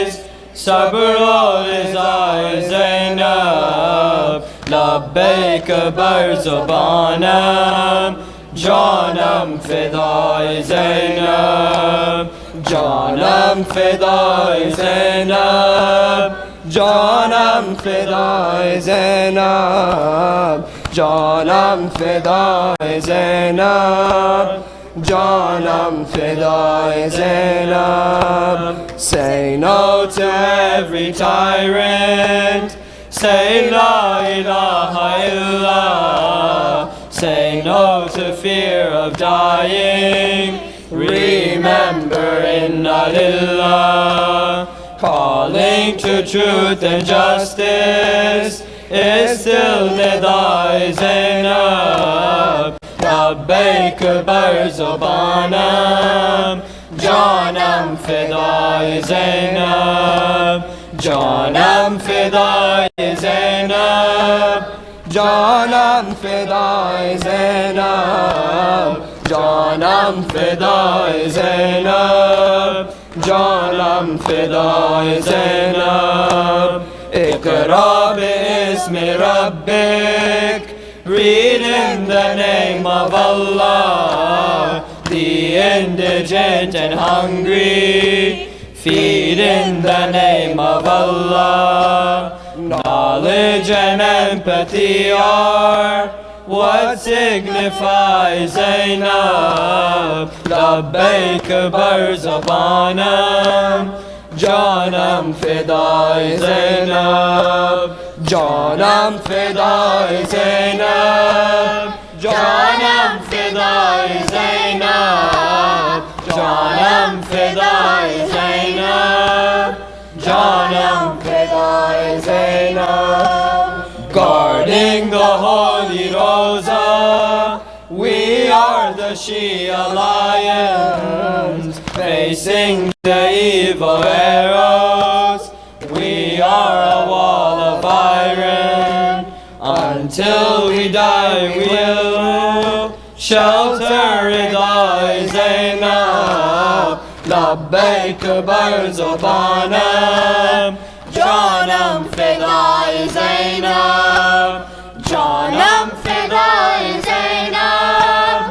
is, Sabr ol Izai Zainab, Labbaik bar zabanam, Janam Fidai Zainab, Janam Fidai Zainab, Janam Fidai Zainab, Janam Fidai Zainab, Janam Fidai Zainab. Say no to every tyrant, say La ilaha illallah. Say no to fear of dying, remember Inna Lillah. Calling to truth and justice is still Nidai Zainab. Labbaik bar zabanam, Janam Fidai Zainab, Janam Fidai Zainab, Janam Fidai Zainab, Janam Fidai Zainab, Janam Fidai Zainab. Iqra bi-ismi Rabbik, read in the name of Allah. The indigent and hungry, feed in the name of Allah. Knowledge and empathy are what signifies Zainab. Labbaik bar zabanam, Janam Fidai Zainab, Janam Fidai Zainab, Janam Fidai Zainab, Janam Fidai Zainab, Janam Fidai Zainab. Guarding the holy Rosa, we are the Shia lions, facing the evil arrows. We are a wall of iron. Until we die, we will shelter Ridai Zainab. Labbaik bar zabanam, Janam Fidai Zainab, Janam Fidai Zainab,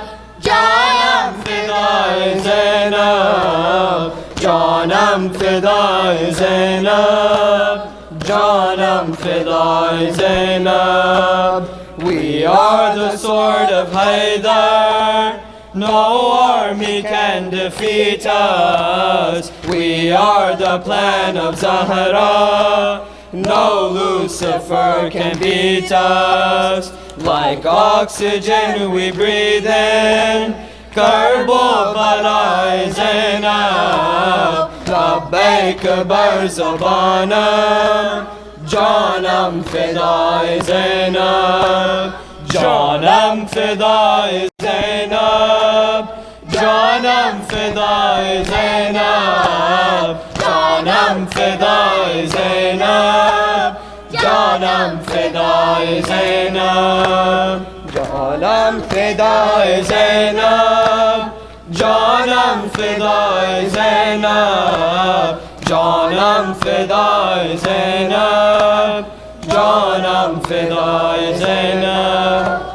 Janam Fidai Zainab, Janam Fidai Zainab, Janam Fidai Zainab. We are the sword of Haidar, no army can defeat us. We are the plan of Zahra, no Lucifer can beat us. Like oxygen we breathe in, Karbala Zainab. Labbaik bar zabanam, Janam Fidai Zainab, Janam Fidai Zainab, Janam Fidai Zainab, Janam Fidai Zainab, Janam Fidai Zainab, Janam Fidai Zainab, Janam Fidai Zainab, Janam Fidai Zainab, Janam Fidai Zainab.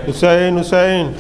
Hussein, Hussein, Hussein, Hussein, Hussein,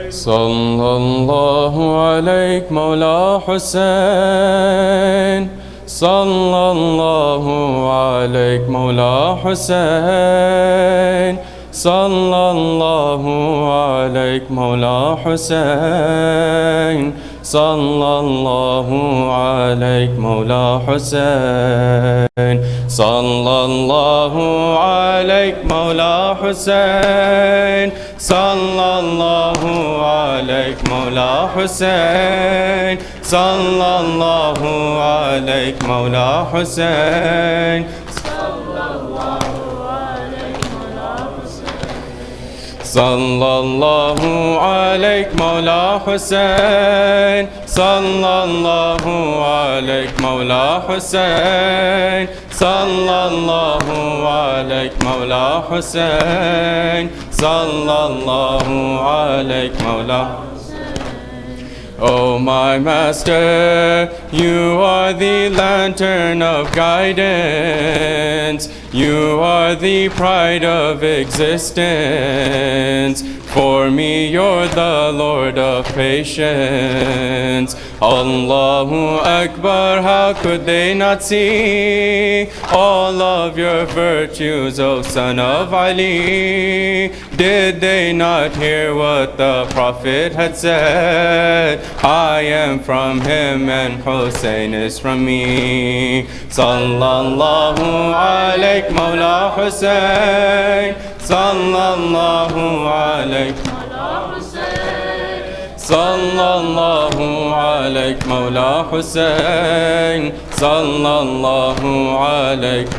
Sallallahu alayk Mawla Hussein, Sallallahu alayk Mawla Hussein, Sallallahu alayk Mawla Hussein, صلى الله عليك مولا حسين صلى الله عليك مولا حسين صلى الله عليك مولا حسين صلى الله عليك مولا حسين صلى الله عليك مولا حسين صلى الله عليك مولا حسين صلى الله عليك مولا حسين صلى الله عليك مولا Oh my master, you are the lantern of guidance. You are the pride of existence. For me, you're the Lord of patience. Allahu Akbar, how could they not see all of your virtues, O son of Ali? Did they not hear what the Prophet had said? I am from him and Hussein is from me. Sallallahu alayk Mawla Hussein. Sallallahu alayk Mawla Hussein. Sallallahu alayk Mawla Hussein. Sallallahu alayk.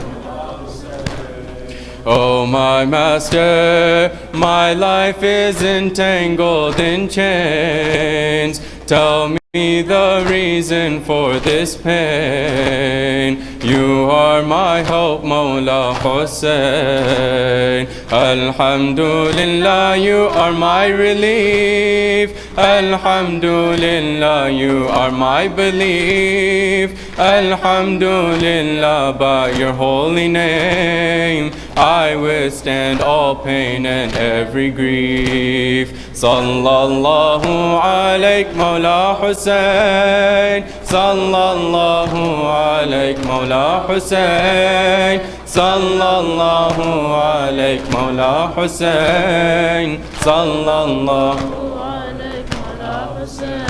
Oh my master, my life is entangled in chains. Tell me the reason for this pain. You are my hope, Mawla Hussein. Alhamdulillah, you are my relief. Alhamdulillah, you are my belief. Alhamdulillah, by your holy name I withstand all pain and every grief. Sallallahu alayk Mawla Hussein. Sallallahu alayk Mawla Hussein. Sallallahu alayk Mawla Hussein. Sallallahu alayk Mawla Hussein.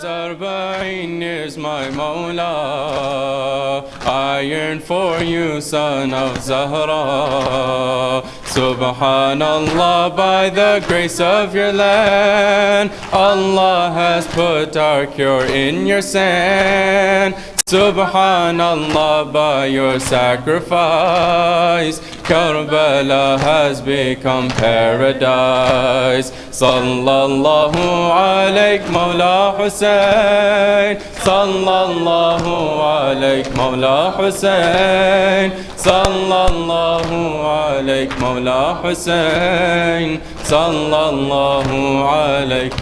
Arba'in is my Mawla. I yearn for you, son of Zahra. Subhanallah, by the grace of your land, Allah has put our cure in your sand. Subhanallah, by your sacrifice, Karbala has become paradise. Sallallahu alayk Mawla Hussein. Sallallahu alayk Mawla Hussein. Sallallahu alayk Mawla Hussein. Sallallahu alayk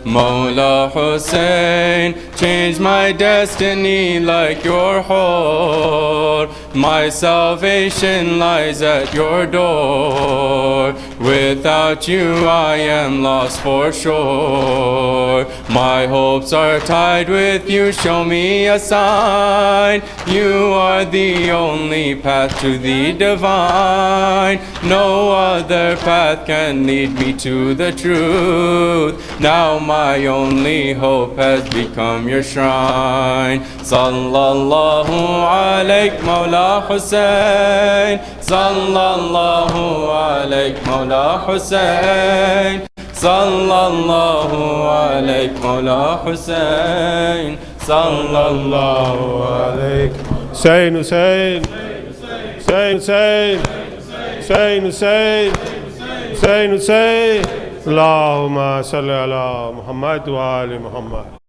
Mawla Hussein, change my destiny like your whore. My salvation lies at your door. Without you I am lost for sure. My hopes are tied with you, show me a sign. You are the only path to the divine. No other path can lead me to the truth. Now my only hope has become your shrine. Sallallahu alayk Mawla Hussein. Sallallahu alayk Mawla Hussein. Sallallahu alayk Mawla Hussein. Sallallahu alayk Hussein, Hussein, Hussein, Hussein, Hussein, Hussein, Hussein, Hussein. Allahumma salli ala Muhammad wa ali Muhammad.